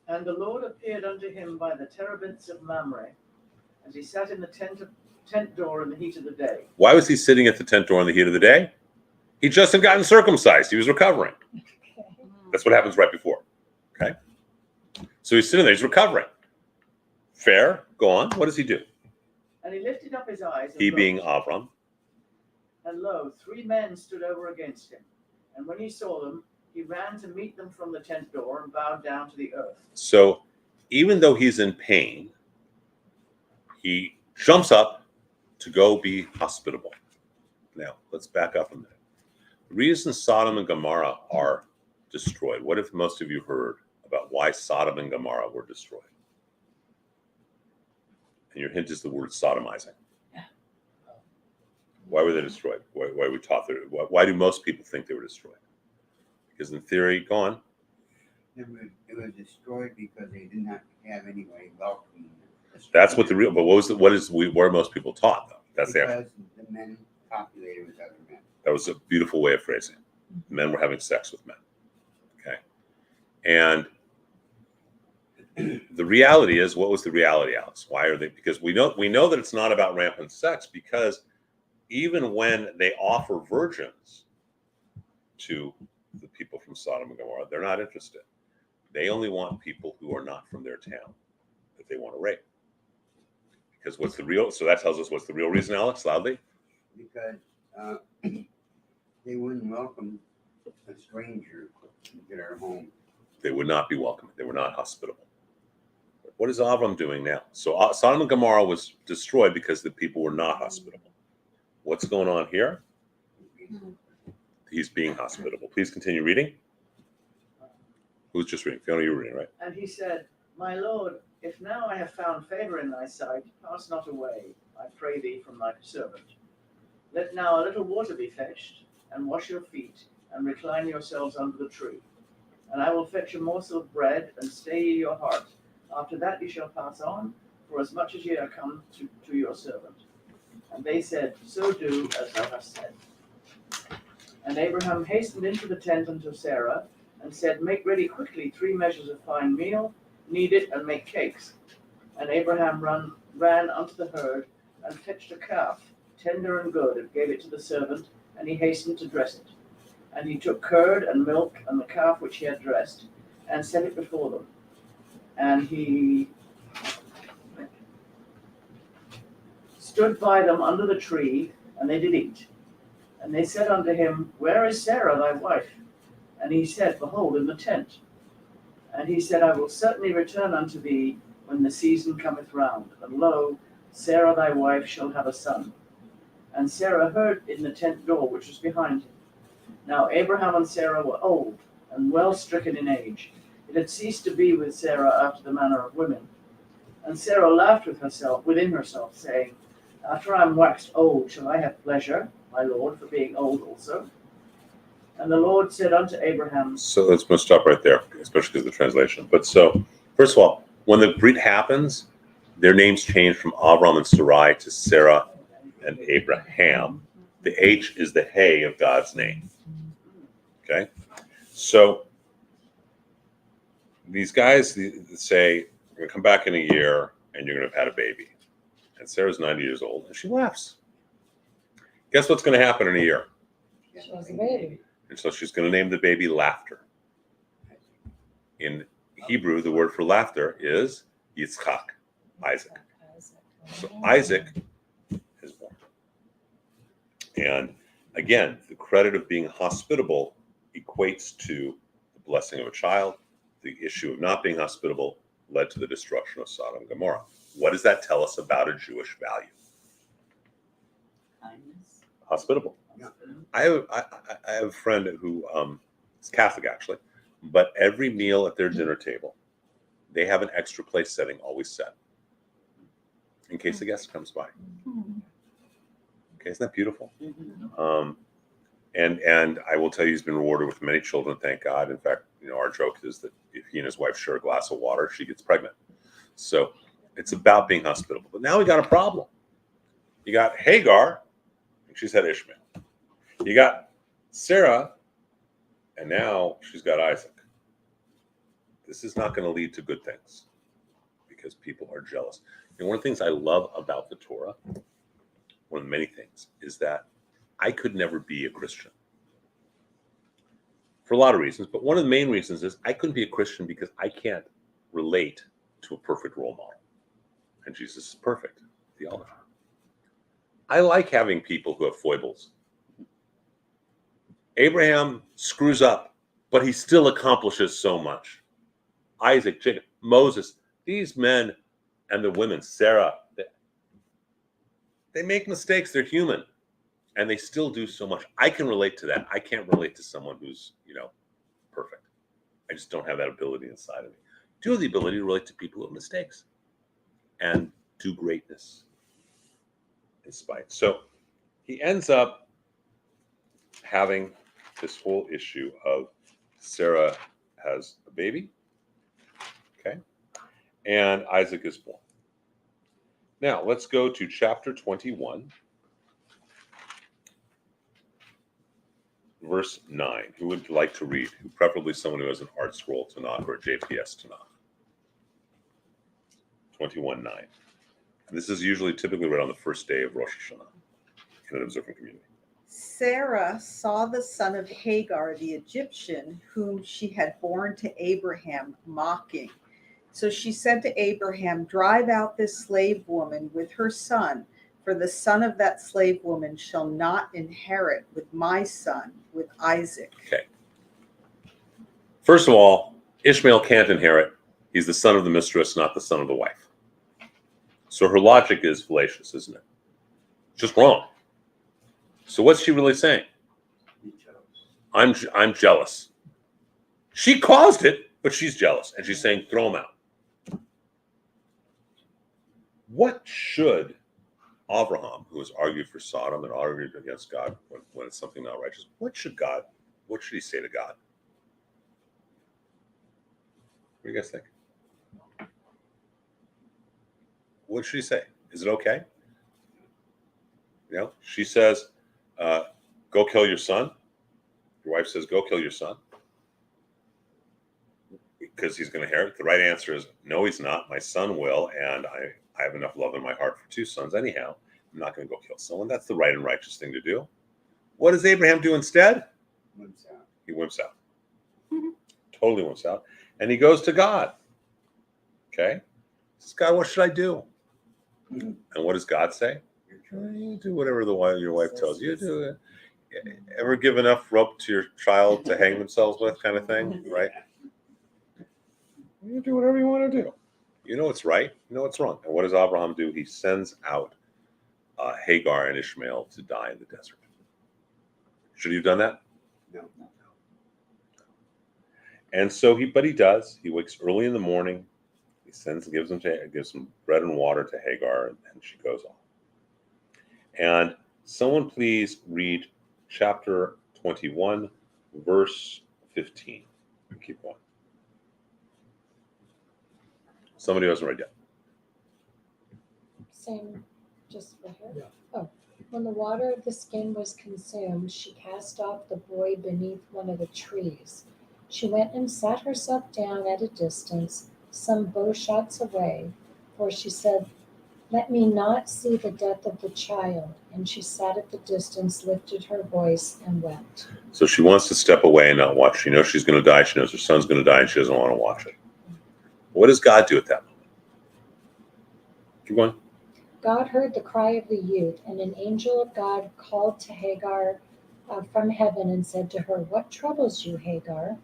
And the Lord appeared unto him by the terebinths of Mamre, and he sat in the tent door in the heat of the day. Why was he sitting at the tent door in the heat of the day? He just had gotten circumcised. He was recovering. That's what happens right before. Okay? So he's sitting there. He's recovering. Fair. Go on. What does he do? And he lifted up his eyes, and He looked, being Avram. and lo, 3 men stood over against him. And when he saw them, he ran to meet them from the tent door and bowed down to the earth. So even though he's in pain, he jumps up to go be hospitable. Now, let's back up a minute. The reason Sodom and Gomorrah are destroyed, what if most of you heard about why Sodom and Gomorrah were destroyed? And your hint is the word sodomizing. Why were they destroyed? Why we taught that? Why do most people think they were destroyed? Because in theory, go on. It was destroyed because they didn't have anybody welcoming them. That's what the real. But what are most people taught though? That's the because the men copulated with other men. That was a beautiful way of phrasing it. Men were having sex with men. Okay. And the reality is, what was the reality, Alex? Why are they? Because we know that it's not about rampant sex, because even when they offer virgins to the people from Sodom and Gomorrah, they're not interested. They only want people who are not from their town that they want to rape. Because so that tells us what's the real reason, Alex, loudly? Because they wouldn't welcome a stranger into their home. They would not be welcome. They were not hospitable. what is Avram doing now? So Sodom and Gomorrah was destroyed because the people were not hospitable. What's going on here? He's being hospitable. Please continue reading. Who's just reading? Fiona, you're reading, right? And he said, My Lord, if now I have found favor in thy sight, pass not away, I pray thee, from thy servant. Let now a little water be fetched, and wash your feet, and recline yourselves under the tree. And I will fetch a morsel of bread, and stay ye your heart. After that ye shall pass on, for as much as ye are come to your servant. And they said, So do as thou hast said. And Abraham hastened into the tent unto Sarah, and said, Make ready quickly 3 measures of fine meal, knead it, and make cakes. And Abraham ran unto the herd, and fetched a calf, tender and good, and gave it to the servant, and he hastened to dress it. And he took curd and milk, and the calf which he had dressed, and set it before them. And he stood by them under the tree, and they did eat. And they said unto him, Where is Sarah thy wife? And he said, Behold, in the tent. And he said, I will certainly return unto thee when the season cometh round. And lo, Sarah thy wife shall have a son. And Sarah heard in the tent door which was behind him. Now Abraham and Sarah were old, and well stricken in age. It had ceased to be with Sarah after the manner of women. And Sarah laughed within herself, saying, After I am waxed old, shall I have pleasure, my Lord, for being old also? And the Lord said unto Abraham. So let's stop right there, especially because of the translation. But so, first of all, when the Brit happens, their names change from Avram and Sarai to Sarah and Abraham. The H is the Hey of God's name. Okay? So these guys say, We're going to come back in a year and you're going to have had a baby. And Sarah's 90 years old and she laughs. Guess what's going to happen in a year? She was a baby. And so she's going to name the baby Laughter. In Hebrew, the word for laughter is Yitzchak, Isaac. So Isaac is born. And again, the credit of being hospitable equates to the blessing of a child. The issue of not being hospitable led to the destruction of Sodom and Gomorrah. What does that tell us about a Jewish value? Kindness. Hospitable. Yeah. I have a friend who is Catholic, actually, but every meal at their dinner table, they have an extra place setting always set in case a guest comes by. Okay, isn't that beautiful? And I will tell you, he's been rewarded with many children, thank God. In fact, our joke is that if he and his wife share a glass of water, she gets pregnant. So it's about being hospitable. But now we got a problem. You got Hagar, and she's had Ishmael. You got Sarah, and now she's got Isaac. This is not going to lead to good things because people are jealous. One of the things I love about the Torah, one of the many things, is that I could never be a Christian for a lot of reasons, but one of the main reasons is I couldn't be a Christian because I can't relate to a perfect role model. And Jesus is perfect, theology. I like having people who have foibles. Abraham screws up, but he still accomplishes so much. Isaac, Jacob, Moses, these men and the women, Sarah, they make mistakes. They're human. And they still do so much. I can relate to that. I can't relate to someone who's, perfect. I just don't have that ability inside of me. I do have the ability to relate to people who have mistakes and do greatness in spite. So he ends up having this whole issue of Sarah has a baby, okay, and Isaac is born. Now let's go to chapter 21. Verse 9. Who would like to read? Preferably someone who has an art scroll Tanakh or a JPS Tanakh. 21:9. And this is typically read on the first day of Rosh Hashanah in an observant community. Sarah saw the son of Hagar, the Egyptian, whom she had borne to Abraham, mocking. So she said to Abraham, Drive out this slave woman with her son, for the son of that slave woman shall not inherit with my son, with Isaac. Okay. First of all, Ishmael can't inherit. He's the son of the mistress, not the son of the wife. So her logic is fallacious, isn't it? Just wrong. So what's she really saying? I'm jealous. She caused it, but she's jealous, and she's saying, throw him out. What should Abraham, who has argued for Sodom and argued against God when it's something not righteous, what should he say to God? What do you guys think? What should he say? Is it okay? You know, she says, go kill your son. Your wife says, go kill your son. Because he's going to inherit. The right answer is, no, he's not. My son will, and I have enough love in my heart for two sons anyhow. I'm not going to go kill someone. That's the right and righteous thing to do. What does Abraham do instead? He wimps out. Totally wimps out. And he goes to God. Okay? He says, God, what should I do? And what does God say? You do whatever your wife tells you to do. Ever give enough rope to your child to hang themselves with, kind of thing, right? You do whatever you want to do. You know what's right. You know what's wrong. And what does Abraham do? He sends out Hagar and Ishmael to die in the desert. Should he have done that? No. And so he does. He wakes early in the morning. He gives some bread and water to Hagar, and she goes off. And someone please read chapter 21, verse 15. Keep going. Somebody who hasn't read yet. Same, just for her. Yeah. Oh, when the water of the skin was consumed, she cast off the boy beneath one of the trees. She went and sat herself down at a distance, some bow shots away, for she said, let me not see the death of the child. And she sat at the distance, lifted her voice, and wept. So she wants to step away and not watch. She knows she's going to die. She knows her son's going to die, and she doesn't want to watch it. What does God do at that moment? Keep going. God heard the cry of the youth, and an angel of God called to Hagar from heaven and said to her, what troubles you, Hagar?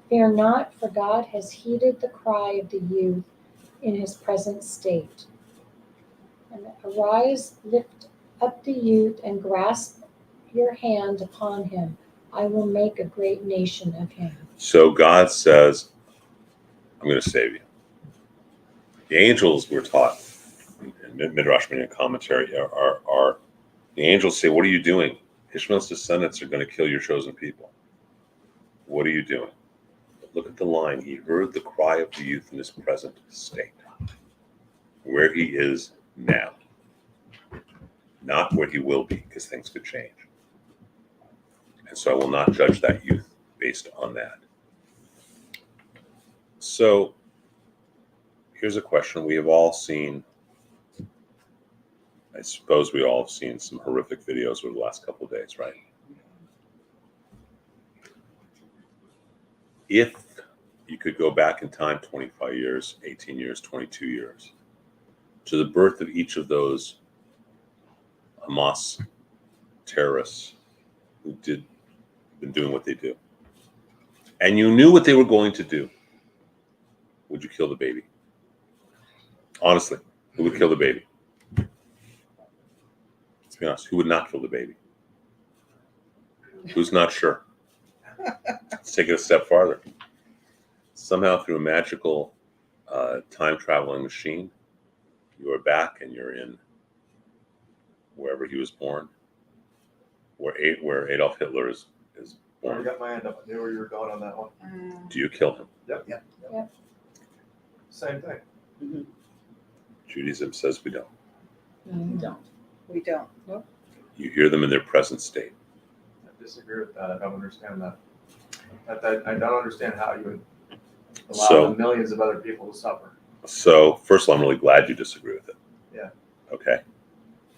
Fear not, for God has heeded the cry of the youth in his present state. And arise, lift up the youth, and grasp your hand upon him. I will make a great nation of him. So God says, I'm going to save you. The angels were taught in Midrash Minyan commentary are the angels say, what are you doing? Ishmael's descendants are going to kill your chosen people. What are you doing? But look at the line. He heard the cry of the youth in his present state. Where he is now. Not where he will be, because things could change. And so I will not judge that youth based on that. So here's a question. We have all seen, I suppose we all have seen some horrific videos over the last couple of days, right? If you could go back in time 25 years, 18 years, 22 years, to the birth of each of those Hamas terrorists who been doing what they do, and you knew what they were going to do, would you kill the baby? Honestly, who would kill the baby? Let's be honest, who would not kill the baby? Who's not sure? Let's take it a step farther. Somehow through a magical time-traveling machine, you are back and you're in wherever he was born, where Adolf Hitler is I born. got my hand up. I knew where you were going on that one. Do you kill him? Yep. Same thing. Judaism says we don't. We don't. You hear them in their present state. I disagree with that. I don't understand that. I don't understand how you would allow the millions of other people to suffer. So first of all, I'm really glad you disagree with it. Yeah. Okay.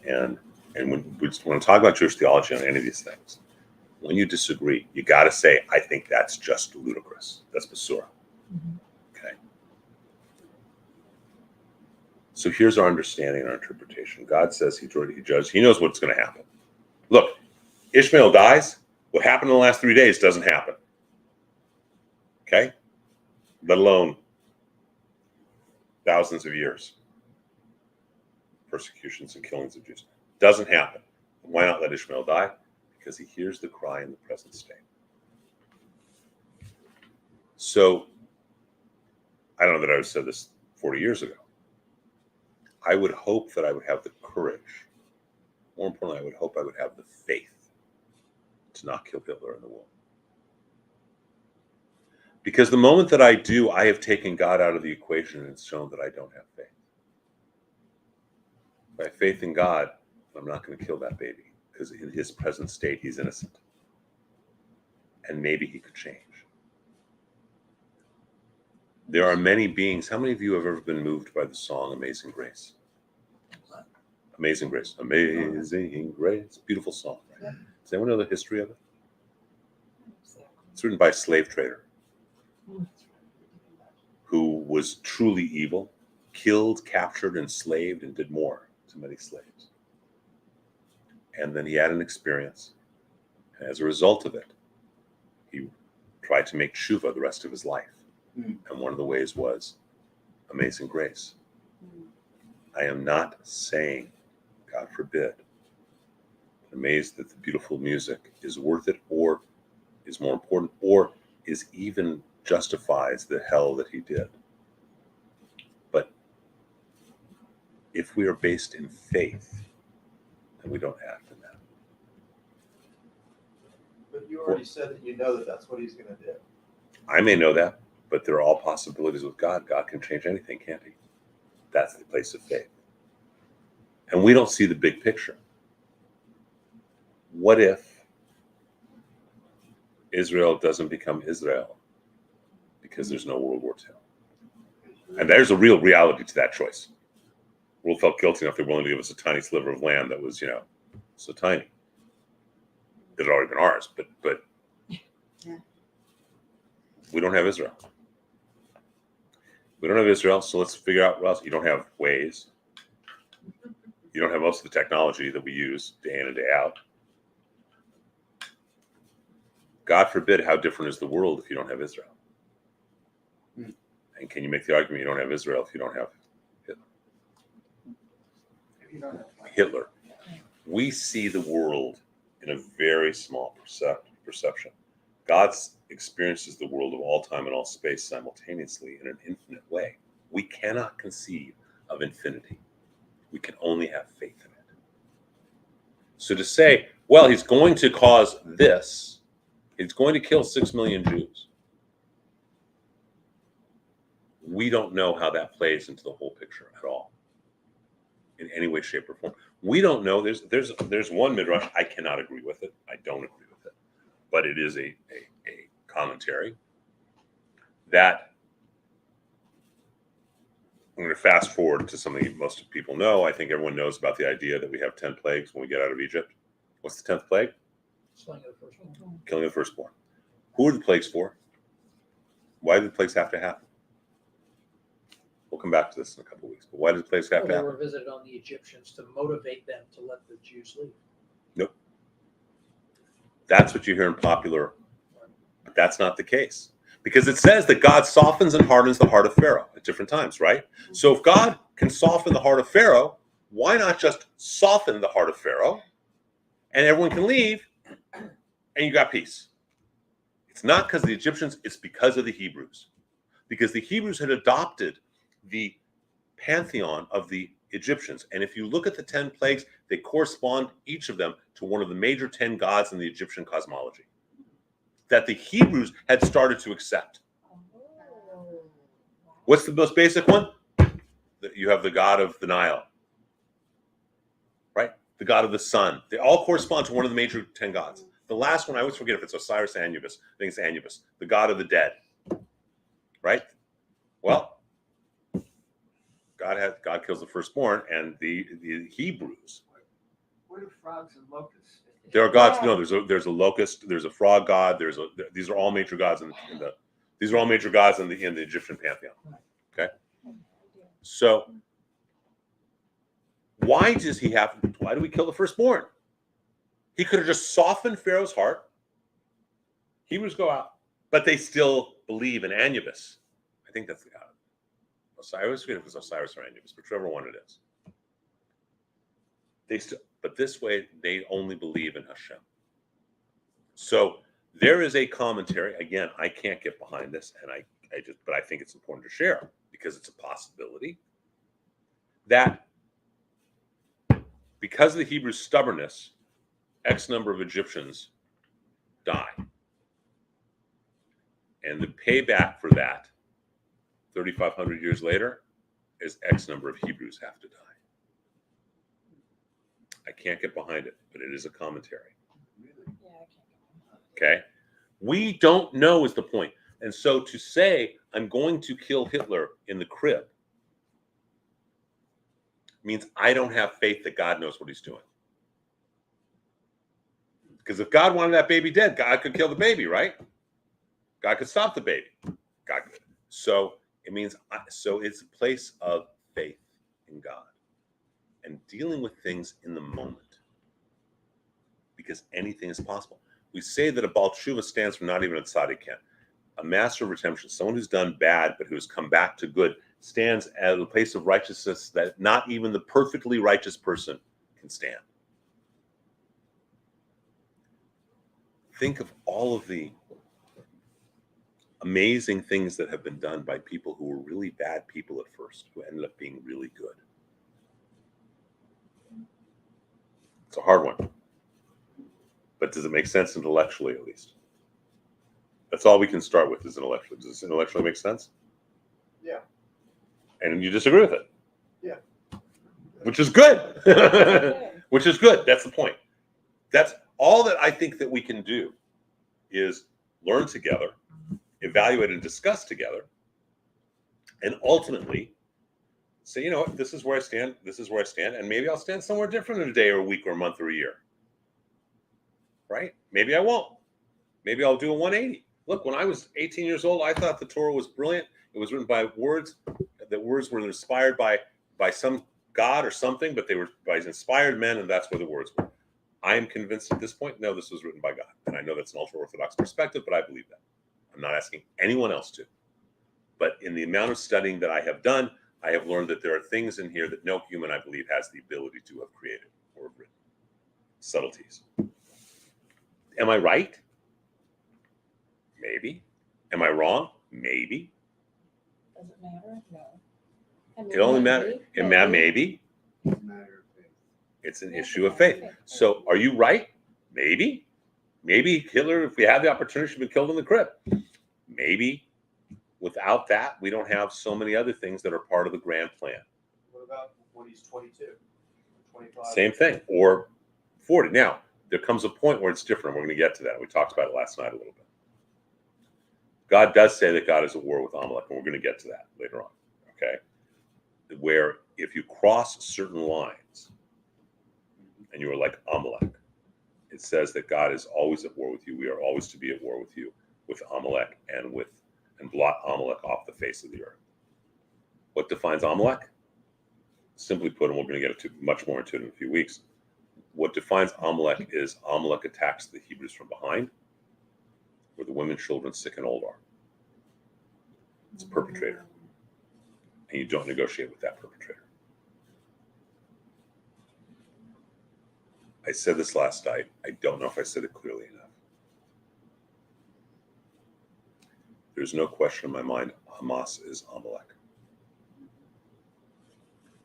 And when we want to talk about Jewish theology on any of these things, when you disagree, you got to say, I think that's just ludicrous. That's Mussar. Okay. So here's our understanding and our interpretation. God says he judged. He knows what's going to happen. Look, Ishmael dies. What happened in the last 3 days doesn't happen. Okay? Let alone thousands of years. Persecutions and killings of Jews. Doesn't happen. Why not let Ishmael die? Because he hears the cry in the present state. So, I don't know that I would have said this 40 years ago. I would hope that I would have the courage. More importantly, I would hope I would have the faith to not kill Hitler in the womb. Because the moment that I do, I have taken God out of the equation and it's shown that I don't have faith. If I have faith in God, I'm not going to kill that baby because in his present state, he's innocent. And maybe he could change. There are many beings. How many of you have ever been moved by the song Amazing Grace? Amazing Grace. Amazing Grace. Beautiful song, right? Does anyone know the history of it? It's written by a slave trader who was truly evil, killed, captured, enslaved, and did more to many slaves. And then he had an experience. And as a result of it, he tried to make tshuva the rest of his life. And one of the ways was Amazing Grace. I am not saying, God forbid, amazed that the beautiful music is worth it or is more important or is even justifies the hell that he did. But if we are based in faith, then we don't act in that. But you already said that you know that that's what he's going to do. I may know that, but there are all possibilities with God. God can change anything, can't he? That's the place of faith. And we don't see the big picture. What if Israel doesn't become Israel because there's no World War II? And there's a real reality to that choice. The world felt guilty enough they're willing to give us a tiny sliver of land that was, so tiny. It had already been ours, but Yeah. We don't have Israel. We don't have Israel, so let's figure out what else. You don't have Waze. You don't have most of the technology that we use day in and day out. God forbid, how different is the world if you don't have Israel? And can you make the argument you don't have Israel if you don't have Hitler? We see the world in a very small perception. God experiences the world of all time and all space simultaneously in an infinite way. We cannot conceive of infinity. We can only have faith in it. So to say, well, he's going to cause this, he's going to kill 6 million Jews. We don't know how that plays into the whole picture at all, in any way, shape, or form. We don't know. There's one midrash. I cannot agree with it. I don't agree with it, but it is a commentary that I'm going to fast forward to something most people know. I think everyone knows about the idea that we have 10 plagues when we get out of Egypt. What's the 10th plague? Slaying of the firstborn. Killing of the firstborn. Who are the plagues for? Why do the plagues have to happen? We'll come back to this in a couple of weeks. But why do the plagues have to They happen? were visited on the Egyptians to motivate them to let the Jews leave. Nope. That's what you hear in popular, but that's not the case. Because it says that God softens and hardens the heart of Pharaoh at different times, right? So if God can soften the heart of Pharaoh, why not just soften the heart of Pharaoh and everyone can leave and you got peace? It's not because of the Egyptians, it's because of the Hebrews. Because the Hebrews had adopted the pantheon of the Egyptians. And if you look at the 10 plagues, they correspond, each of them, to one of the major 10 gods in the Egyptian cosmology that the Hebrews had started to accept. What's the most basic one? You have the god of the Nile, right? The god of the sun. They all correspond to one of the major 10 gods. The last one, I always forget if it's Osiris or Anubis. I think it's Anubis, the god of the dead, right? Well, God kills the firstborn, and the Hebrews. What are frogs and locusts? There are gods. No, there's a locust. There's a frog god. These are all major gods in the Egyptian pantheon. Okay, so why does he have? Why do we kill the firstborn? He could have just softened Pharaoh's heart. Hebrews go out, but they still believe in Anubis. I think that's the god Osiris, if it's Osiris or Anubis, whichever one it is. But this way, they only believe in Hashem. So there is a commentary. Again, I can't get behind this, but I think it's important to share because it's a possibility that because of the Hebrew stubbornness, X number of Egyptians die. And the payback for that, 3,500 years later, is X number of Hebrews have to die. I can't get behind it, but it is a commentary. Yeah, I can't. Okay? We don't know is the point. And so to say, I'm going to kill Hitler in the crib means I don't have faith that God knows what he's doing. Because if God wanted that baby dead, God could kill the baby, right? God could stop the baby. God could. So it means, so it's a place of faith in God and dealing with things in the moment because anything is possible. We say that a Baal Tshuva stands for not even a tzaddikan, a master of redemption, someone who's done bad but who has come back to good, stands at a place of righteousness that not even the perfectly righteous person can stand. Think of all of the amazing things that have been done by people who were really bad people at first, who ended up being really good. It's a hard one. But does it make sense intellectually, at least? That's all we can start with is intellectually. Does this intellectually make sense? Yeah. And you disagree with it? Yeah. Which is good. Which is good. That's the point. That's all that I think that we can do is learn together, evaluate and discuss together, and ultimately say, you know what, this is where I stand, and maybe I'll stand somewhere different in a day or a week or a month or a year. Right? Maybe I won't. Maybe I'll do a 180. Look, when I was 18 years old, I thought the Torah was brilliant. It was written by words. The words were inspired by some God or something, but they were by inspired men, and that's where the words were. I am convinced at this point, no, this was written by God. And I know that's an ultra-Orthodox perspective, but I believe that. I'm not asking anyone else to. But in the amount of studying that I have done, I have learned that there are things in here that no human, I believe, has the ability to have created or have written. Subtleties. Am I right? Maybe. Am I wrong? Maybe. Does it matter? No. I mean, It only matters. Maybe. It's a matter of faith. It's an issue of faith. So are you right? Maybe. Maybe Hitler, if we had the opportunity, should have been killed in the crib. Maybe. Without that, we don't have so many other things that are part of the grand plan. What about when he's 22, 25? Same thing. Or 40. Now, there comes a point where it's different. We're going to get to that. We talked about it last night a little bit. God does say that God is at war with Amalek, and we're going to get to that later on. Okay? Where if you cross certain lines and you are like Amalek, it says that God is always at war with you. We are always to be at war with you, with Amalek, and blot Amalek off the face of the earth. What defines Amalek? Simply put, and we're going to get much more into it in a few weeks. What defines Amalek is Amalek attacks the Hebrews from behind, where the women, children, sick, and old are. It's a perpetrator. And you don't negotiate with that perpetrator. I said this last night. I don't know if I said it clearly enough. There's no question in my mind Hamas is Amalek.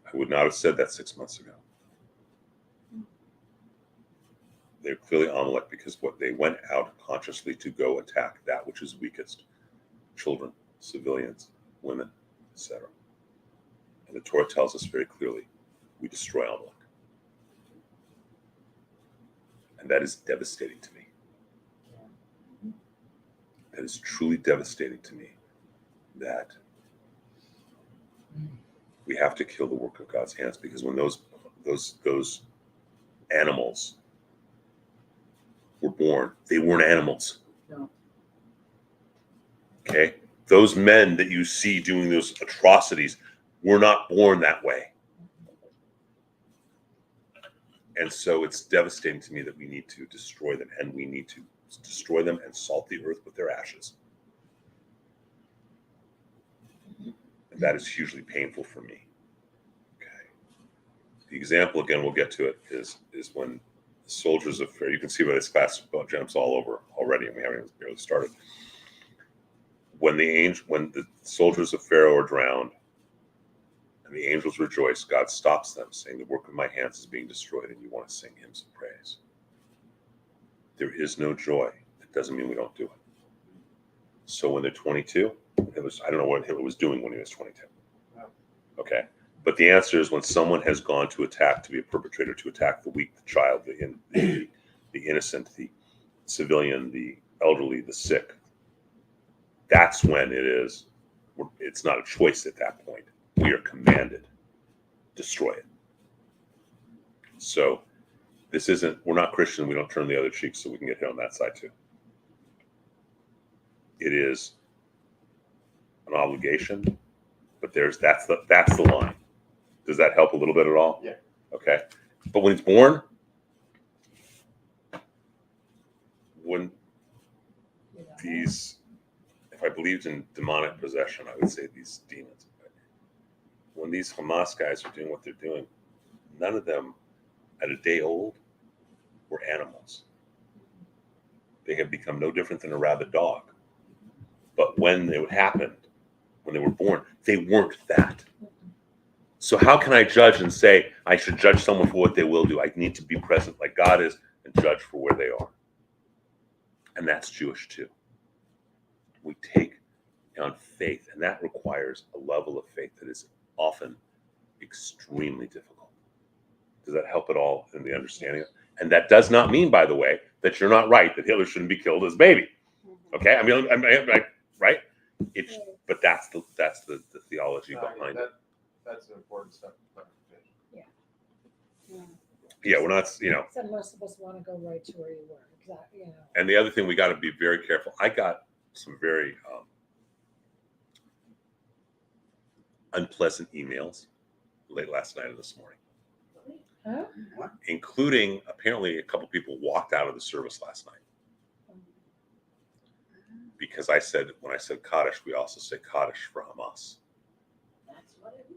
I would not have said that 6 months ago. They're clearly Amalek because what they went out consciously to go attack that which is weakest. Children, civilians, women, etc. And the Torah tells us very clearly, we destroy Amalek. And that is devastating to me. That is truly devastating to me that we have to kill the work of God's hands, because when those animals were born, they weren't animals. No. Okay? Those men that you see doing those atrocities were not born that way. And so it's devastating to me that we need to destroy them, and we need to destroy them and salt the earth with their ashes. And that is hugely painful for me. Okay. The example, again, we'll get to it, is when the soldiers of Pharaoh, you can see by this class about jumps all over already, and we haven't even barely started. When the soldiers of Pharaoh are drowned, and the angels rejoice, God stops them, saying, the work of my hands is being destroyed, and you want to sing hymns of praise. There is no joy. It doesn't mean we don't do it. So when they're 22, I don't know what Hitler was doing when he was 22. Okay. But the answer is when someone has gone to attack, to be a perpetrator, to attack the weak, the child, the innocent, the civilian, the elderly, the sick, that's when it's not a choice at that point. We are commanded, destroy it. So we're not Christian, we don't turn the other cheek so we can get hit on that side too. It is an obligation, but that's the line. Does that help a little bit at all? Yeah. Okay. But when it's born, when if I believed in demonic possession, I would say these demons. When these Hamas guys are doing what they're doing, none of them at a day old were animals. They have become no different than a rabid dog. But when it happened, when they were born, they weren't that. So how can I judge and say I should judge someone for what they will do? I need to be present like God is and judge for where they are. And that's Jewish too. We take on faith, and that requires a level of faith that is often extremely difficult. Does that help at all in the understanding? And that does not mean, by the way, that you're not right, that Hitler shouldn't be killed as a baby. Okay? I mean, right? But that's the theology behind it. That's an important step. Yeah, we're not, Said most of us want to go right to where you were. Exactly. And the other thing, we got to be very careful. I got some very unpleasant emails late last night and this morning. Huh? Including, apparently, a couple people walked out of the service last night. Because when I said Kaddish, we also say Kaddish for Hamas. That's what it is.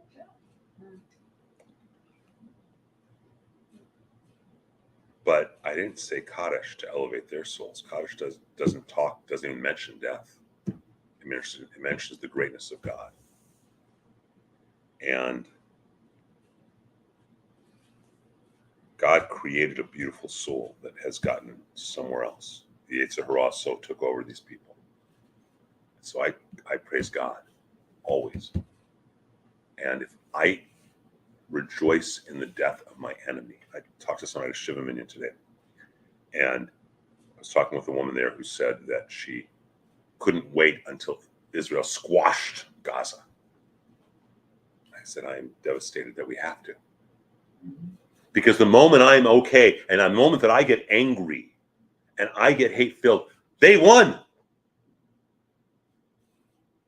But I didn't say Kaddish to elevate their souls. Kaddish doesn't even mention death. It mentions the greatness of God. And God created a beautiful soul that has gotten somewhere else. The Yetzer Hara soul took over these people. So I praise God always. And if I rejoice in the death of my enemy, I talked to somebody at Shiva Minyan today, and I was talking with a woman there who said that she couldn't wait until Israel squashed Gaza. I said, I am devastated that we have to. Because the moment I'm okay, and the moment that I get angry and I get hate-filled, they won.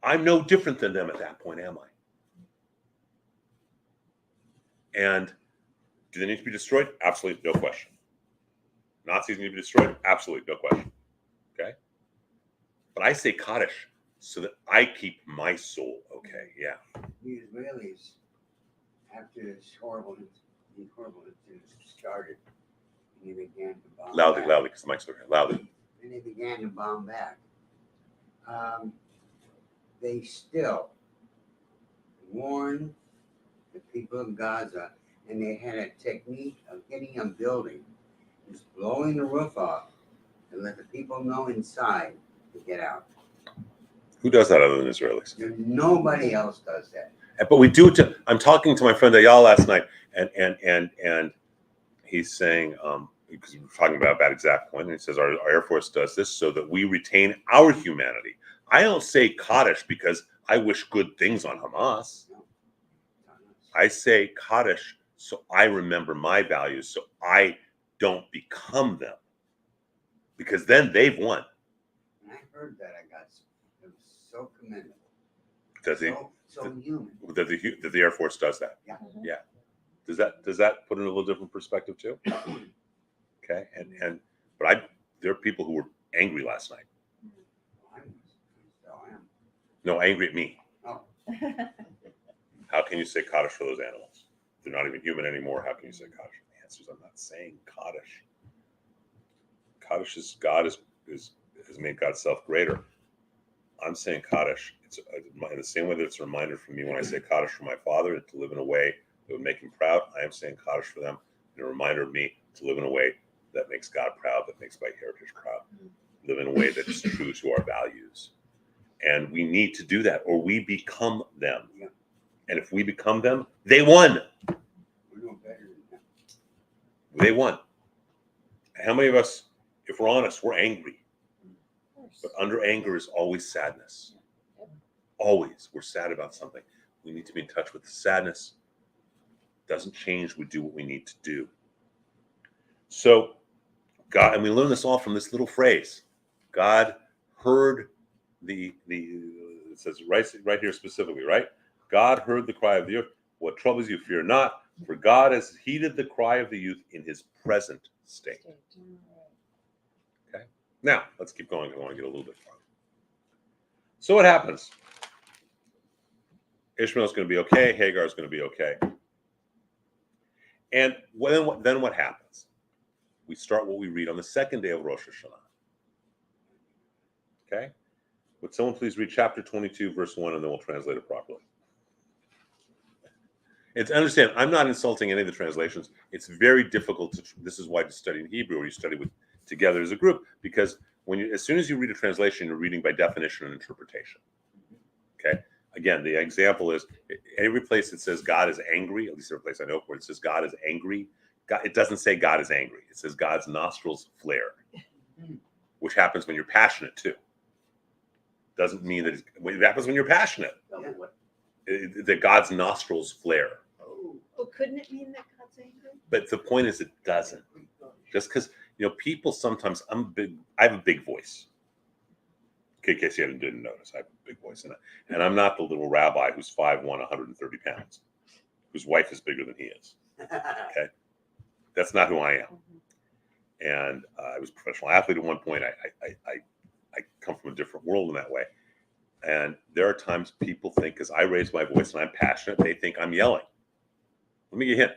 I'm no different than them at that point, am I? And do they need to be destroyed? Absolutely, no question. Nazis need to be destroyed? Absolutely, no question. Okay? But I say Kaddish so that I keep my soul okay. Yeah. The Israelis, after this horrible incident started, and they began to bomb Loudly, back. because the mic's okay. Loudly. And they began to bomb back. They still warned the people of Gaza, and they had a technique of hitting a building, just blowing the roof off, and let the people know inside to get out. Who does that other than Israelis? Nobody else does that. But we do. I'm talking to my friend Ayal last night, and he's saying, because we were talking about that exact point, and he says our Air Force does this so that we retain our humanity. I don't say Kaddish because I wish good things on Hamas. I say Kaddish so I remember my values, so I don't become them. Because then they've won. When I heard that, it was so commendable. So human. That the Air Force does that. Yeah. Yeah. Does that put it in a little different perspective too? Okay. But there are people who were angry last night. I still am. No, angry at me. Oh. How can you say Kaddish for those animals? They're not even human anymore. How can you say Kaddish? The answer is I'm not saying Kaddish. Kaddish is God has made God's self greater. I'm saying Kaddish. It's in the same way that it's a reminder for me when I say Kaddish for my father and to live in a way that would make him proud. I am saying Kaddish for them, and a reminder of me to live in a way that makes God proud, that makes my heritage proud. Live in a way that is true to our values. And we need to do that, or we become them. Yeah. And if we become them, they won. We're no better than that. They won. How many of us, if we're honest, we're angry? But under anger is always sadness. Always. We're sad about something. We need to be in touch with the sadness. Doesn't change. We do what we need to do. So, God, and we learn this all from this little phrase. God heard it says right here specifically, right? God heard the cry of the youth. What troubles you, fear not, for God has heeded the cry of the youth in his present state. Okay. Now, let's keep going. I want to get a little bit farther. So what happens? Ishmael's going to be okay. Hagar's going to be okay. And then what happens? We start what we read on the second day of Rosh Hashanah. Okay? Would someone please read chapter 22, verse 1, and then we'll translate it properly. And to understand, I'm not insulting any of the translations. It's very difficult this is why to study in Hebrew, or you study together as a group, because as soon as you read a translation, you're reading by definition and interpretation. Okay? Again, the example is every place it says God is angry, at least every place I know where it says God is angry, it doesn't say God is angry. It says God's nostrils flare, which happens when you're passionate too. Doesn't mean that it happens when you're passionate. That God's nostrils flare. Well, couldn't it mean that God's angry? But the point is, it doesn't. Just because people sometimes I have a big voice. In case you didn't notice, I have a big voice, and I'm not the little rabbi who's 5'1", 130 pounds, whose wife is bigger than he is. Okay, that's not who I am. And I was a professional athlete at one point. I come from a different world in that way. And there are times people think, because I raise my voice and I'm passionate, they think I'm yelling. Let me get a hint.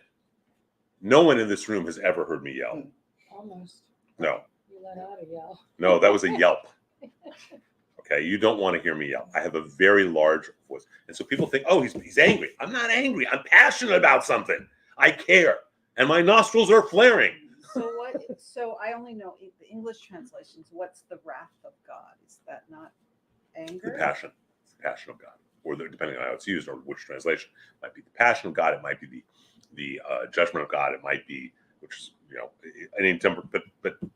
No one in this room has ever heard me yell. Almost. No. You let out a yell. No, that was a yelp. Okay, you don't want to hear me yell. I have a very large voice. And so people think, oh, he's angry. I'm not angry. I'm passionate about something. I care. And my nostrils are flaring. So I only know the English translations. What's the wrath of God? Is that not anger? The passion. It's the passion of God. Or depending on how it's used or which translation. It might be the passion of God. It might be the judgment of God. It might be, which is, any temper. But as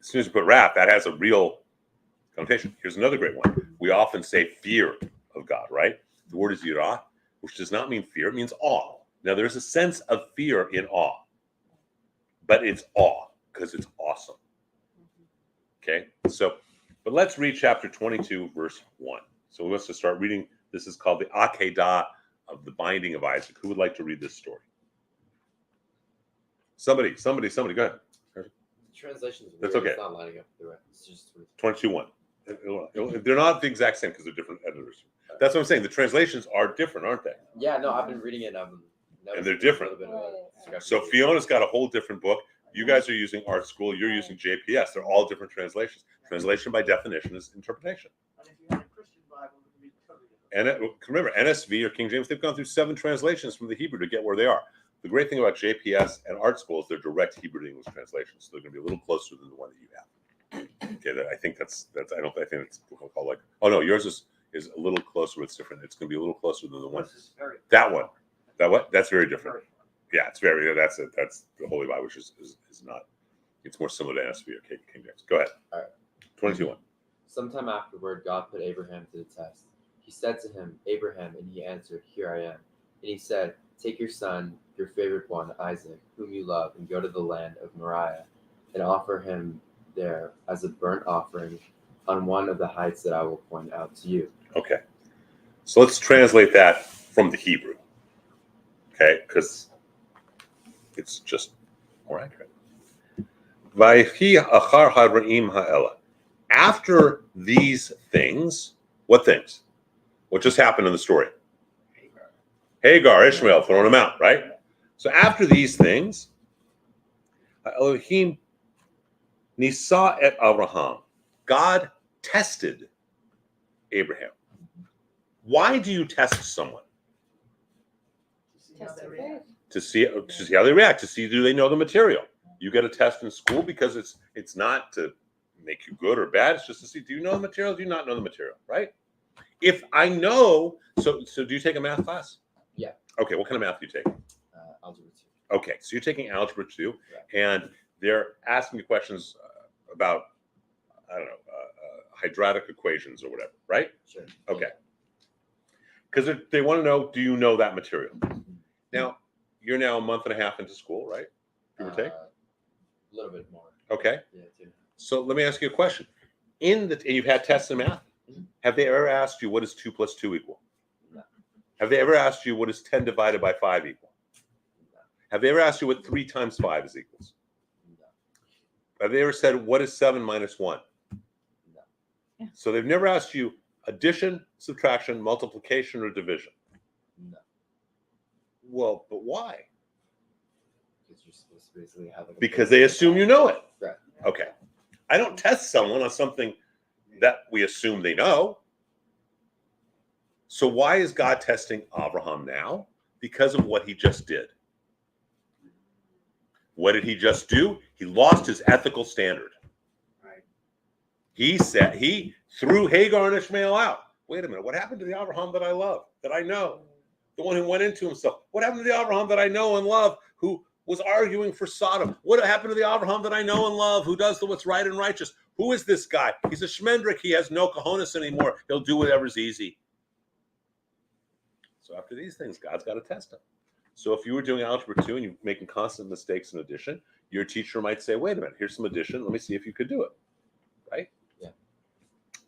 soon as you put wrath, that has a real connotation. Here's another great one. We often say fear of God, right? The word is yirah, which does not mean fear. It means awe. Now, there's a sense of fear in awe. But it's awe because it's awesome. Okay, but let's read chapter 22, verse 1. So let's just start reading. This is called the Akedah of the binding of Isaac. Who would like to read this story? Somebody, go ahead. The translations. That's okay. It's not lining up. It's just 22:1. They're not the exact same because they're different editors. That's what I'm saying. The translations are different, aren't they? Yeah, no, I've been reading it. And they're different. So Fiona's got a whole different book. You guys are using Art School. You're using JPS. They're all different translations. Translation by definition is interpretation. And if you had a Christian Bible, it would be totally different. And remember, NSV or King James, they've gone through 7 translations from the Hebrew to get where they are. The great thing about JPS and Art School is they're direct Hebrew to English translations. So they're going to be a little closer than the one that you have. Okay, I think that's. I think it's called like. Oh no, yours is a little closer. It's different. It's going to be a little closer than the one. That one. That what? That's very different. Yeah, it's very. That's it. That's the Holy Bible, which is not. It's more similar to NSV or King James. Go ahead. All right. 22:1. Sometime afterward, God put Abraham to the test. He said to him, Abraham, and he answered, Here I am. And he said, Take your son, your favorite one, Isaac, whom you love, and go to the land of Moriah, and offer him there as a burnt offering on one of the heights that I will point out to you. Okay. So let's translate that from the Hebrew. Okay, because it's just more accurate. After these things, what things? What just happened in the story? Hagar, Ishmael, throwing them out, right? So after these things, Elohim Nisa et Abraham. God tested Abraham. Why do you test someone? Test their faith. To see how they react, to see do they know the material. You get a test in school because it's not to make you good or bad. It's just to see, do you know the material? Do you not know the material? Right? If I know, so do you take a math class? Yeah. Okay, what kind of math do you take? Algebra 2. Okay, so you're taking algebra 2, and they're asking you questions about, I don't know, hydraulic equations or whatever, right? Sure. Okay. Because they want to know, do you know that material? Now, you're now a month and a half into school, right? Give or take? A little bit more. Okay. Yeah, 2. So let me ask you a question. And you've had tests in math. Have they ever asked you what is 2 plus 2 equal? No. Have they ever asked you what is 10 divided by 5 equal? No. Have they ever asked you what 3 times 5 is equals? No. Have they ever said what is 7 minus 1? No. So they've never asked you addition, subtraction, multiplication, or division. No. Well, but why? Because you're supposed to basically have like a Because they assume you know it. Right. Okay. I don't test someone on something that we assume they know. So why is God testing Abraham now? Because of what he just did. What did he just do? He lost his ethical standard. Right. He threw Hagar and Ishmael out. Wait a minute. What happened to the Abraham that I love, that I know? The one who went into himself. What happened to the Abraham that I know and love, who was arguing for Sodom? What happened to the Abraham that I know and love, who does what's right and righteous? Who is this guy? He's a shmendrik. He has no cojones anymore. He'll do whatever's easy. So after these things, God's got to test him. So if you were doing algebra 2 and you're making constant mistakes in addition, your teacher might say, wait a minute, here's some addition. Let me see if you could do it. Right? Yeah.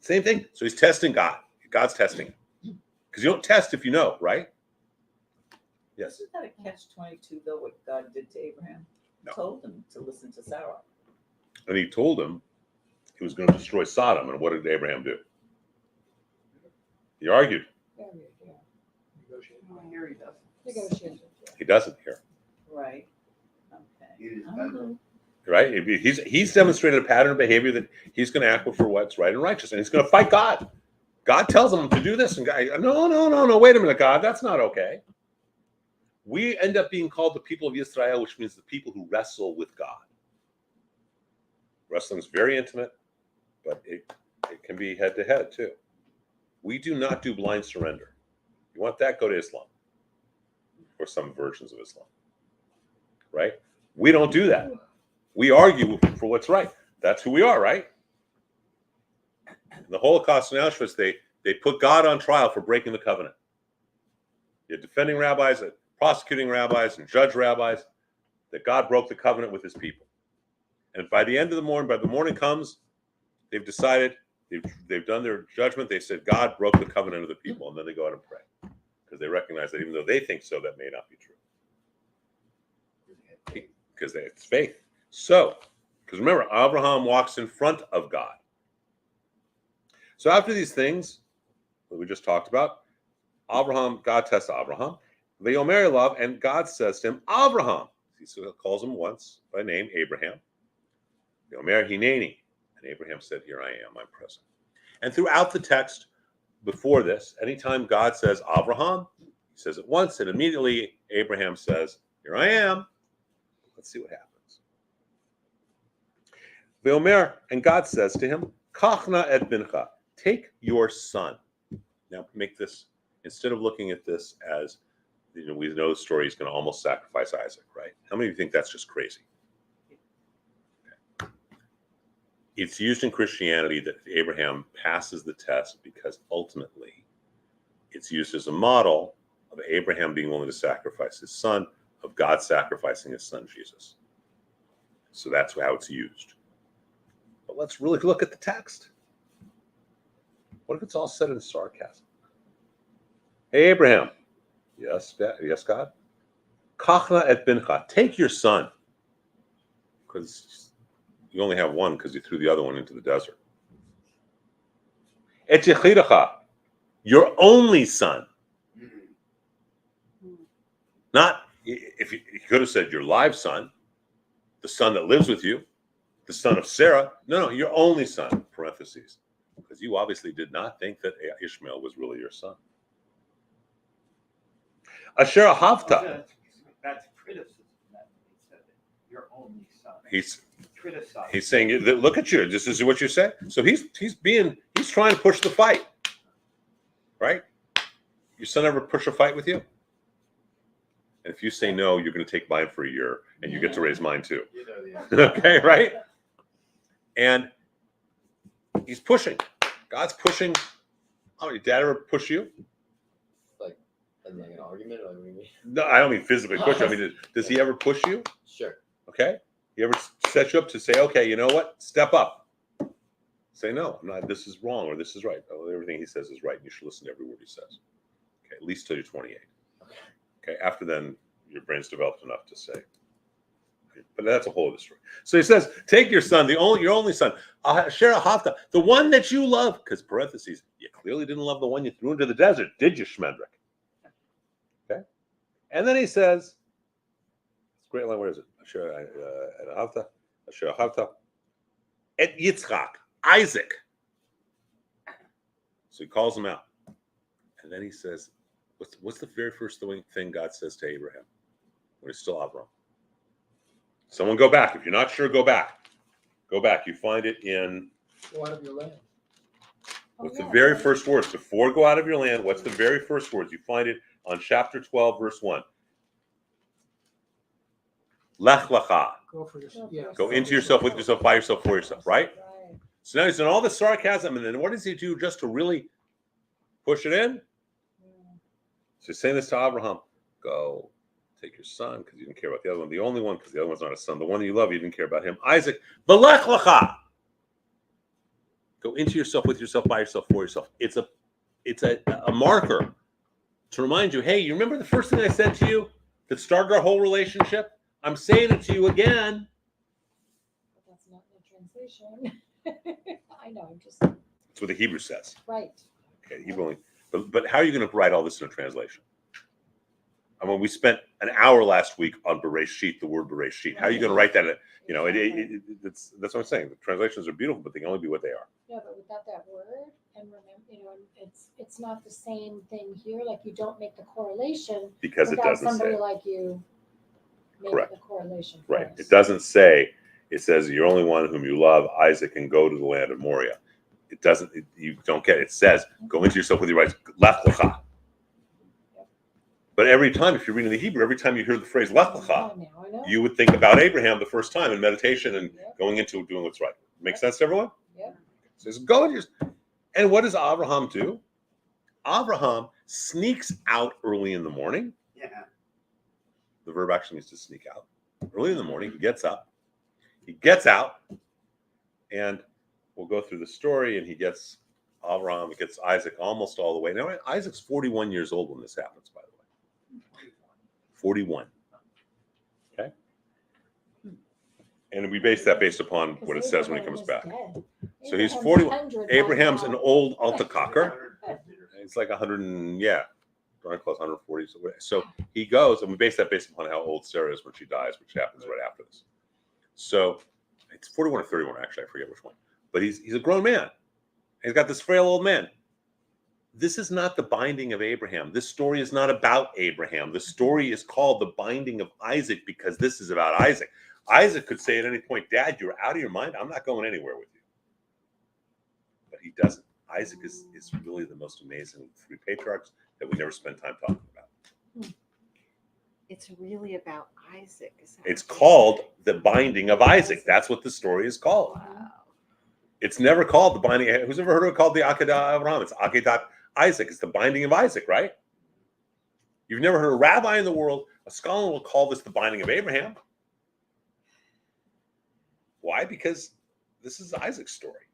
Same thing. So he's testing God. God's testing him. Because you don't test if you know, right? Yes. Isn't that a catch-22 though? What God did to Abraham? No. Told him to listen to Sarah. And he told him he was going to destroy Sodom. And what did Abraham do? He argued. Yeah. Here he does. Negotiation. He doesn't here. Right. Okay. He is I don't know. Right? He's demonstrated a pattern of behavior that he's going to act for what's right and righteous. And he's going to fight God. God tells him to do this. And God, no. Wait a minute, God. That's not okay. We end up being called the people of Israel, which means the people who wrestle with God. Wrestling is very intimate, but it can be head to head too. We do not do blind surrender. You want that? Go to Islam or some versions of Islam. Right? We don't do that. We argue for what's right. That's who we are, right? In the Holocaust and Auschwitz, they put God on trial for breaking the covenant. You had defending rabbis, prosecuting rabbis, and judge rabbis that God broke the covenant with his people. And by the end of the morning, by the morning comes, they've decided, they've done their judgment. They said God broke the covenant of the people, and then they go out and pray because they recognize that even though they think so, that may not be true. Because it's faith. So, because remember, Abraham walks in front of God. So after these things that we just talked about, God tests Abraham. Loyola love, and God says to him, Abraham. He calls him once by name, Abraham. Yomer Hineni. And Abraham said, here I am, I'm present. And throughout the text before this, anytime God says Abraham, he says it once, and immediately Abraham says, here I am. Let's see what happens. Yomer, and God says to him, Kachna et bincha, take your son. Now make this, instead of looking at this as, we know the story, he's going to almost sacrifice Isaac, right? How many of you think that's just crazy? Okay. It's used in Christianity that Abraham passes the test because ultimately it's used as a model of Abraham being willing to sacrifice his son, of God sacrificing his son, Jesus. So that's how it's used. But let's really look at the text. What if it's all said in sarcasm? Hey, Abraham. Yes, God. Kachna et bincha. Take your son. Because you only have one because you threw the other one into the desert. Et yechidacha. Your only son. Not if he could have said your live son, the son that lives with you, the son of Sarah. No, your only son, parentheses, because you obviously did not think that Ishmael was really your son. Asher Havta. That's criticism. That he said it. Your only son. He's criticized. He's saying, look at you. This is what you say. So he's trying to push the fight, right? Your son ever push a fight with you? And if you say no, you're going to take mine for a year, and you get to raise mine too. You know the answer. Okay, right? And he's pushing. God's pushing. Oh, your dad ever push you? Like an argument, or what do you mean? No, I don't mean physically push you. I mean, does he ever push you? Sure. Okay. He ever set you up to say, okay, you know what? Step up. Say, no, I'm not. This is wrong or this is right. Oh, everything he says is right. And you should listen to every word he says. Okay, at least till you're 28. Okay, after then, your brain's developed enough to say. But that's a whole other story. So he says, take your son, your only son, Asher Havta, the one that you love, because parentheses, you clearly didn't love the one you threw into the desert, did you, Shmendrik? Okay. And then he says, it's a great line, where is it? Asher Havta, et Yitzchak, Isaac. So he calls him out. And then he says, what's the very first thing God says to Abraham when he's still Avram? Someone go back. If you're not sure, go back. Go back. You find it in. Go out of your land. What's the very first words? Before go out of your land, what's the very first words? You find it on chapter 12, verse 1. Lech lecha. Go for yourself. Yeah. Go into yourself, with yourself, by yourself, for yourself, right? So now he's done all the sarcasm, and then what does he do just to really push it in? So he's saying this to Abraham. Go. Take your son, because you didn't care about the other one. The only one, because the other one's not a son. The one you love, you didn't care about him. Isaac, v'lech lecha. Go into yourself, with yourself, by yourself, for yourself. It's a marker to remind you, hey, you remember the first thing I said to you that started our whole relationship? I'm saying it to you again. But that's not in the translation. I know, I'm just That's what the Hebrew says. right. Okay, Hebrew only. But how are you going to write all this in a translation? I mean, we spent an hour last week on Bereshit, the word Bereshit. How are you going to write that? That's what I'm saying. The translations are beautiful, but they can only be what they are. Yeah, but without that word, and remember, it's not the same thing here. Like you don't make the correlation Because it without doesn't somebody say. like you make Correct. the correlation. Right. first. It doesn't say. It says you're only one whom you love, Isaac, and go to the land of Moriah. It doesn't. You don't get it. It says go into yourself with your rights. Lech lecha. But every time, if you're reading the Hebrew, every time you hear the phrase lech lecha, Now I know. you would think about Abraham the first time in meditation and going into doing what's right. Make sense to everyone? Yeah. So it says go into and what does Abraham do? Abraham sneaks out early in the morning. Yeah. The verb actually means to sneak out. Early in the morning, he gets up. He gets out, and we'll go through the story, and he gets Abraham, he gets Isaac almost all the way. Now, Isaac's 41 years old when this happens, by the way. 41. Okay? And we base that based upon what it says when he comes back. So he's 41. Abraham's an old Altakacher. It's like 100 and, darn close, 140. So he goes, and we base that based upon how old Sarah is when she dies, which happens right after this. So it's 41 or 31, actually. I forget which one. But he's a grown man. He's got this frail old man. This is not the binding of Abraham. This story is not about Abraham. The story is called the binding of Isaac because this is about Isaac. Isaac could say at any point, Dad, you're out of your mind. I'm not going anywhere with you. But he doesn't. Isaac is really the most amazing of the three patriarchs that we never spend time talking about. It's really about Isaac. It's called the binding of Isaac. That's what the story is called. Wow. It's never called the binding. Who's ever heard of it called the Akedah Abraham? It's Akedah Isaac. It's the binding of Isaac, right? You've never heard a rabbi in the world, a scholar will call this the binding of Abraham. Why? Because this is Isaac's story.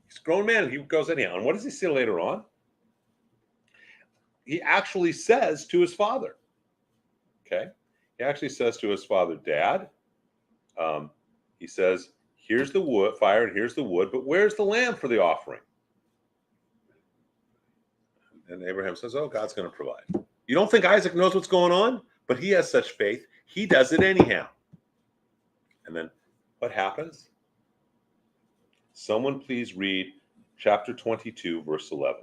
He's a grown man and he goes anyhow. And what does he say later on? He actually says to his father, okay? He actually says to his father, Dad, he says, here's the wood, fire, and here's the wood, but where's the lamb for the offering? And Abraham says, oh, God's going to provide. You don't think Isaac knows what's going on? But he has such faith. He does it anyhow. And then what happens? Someone please read chapter 22, verse 11.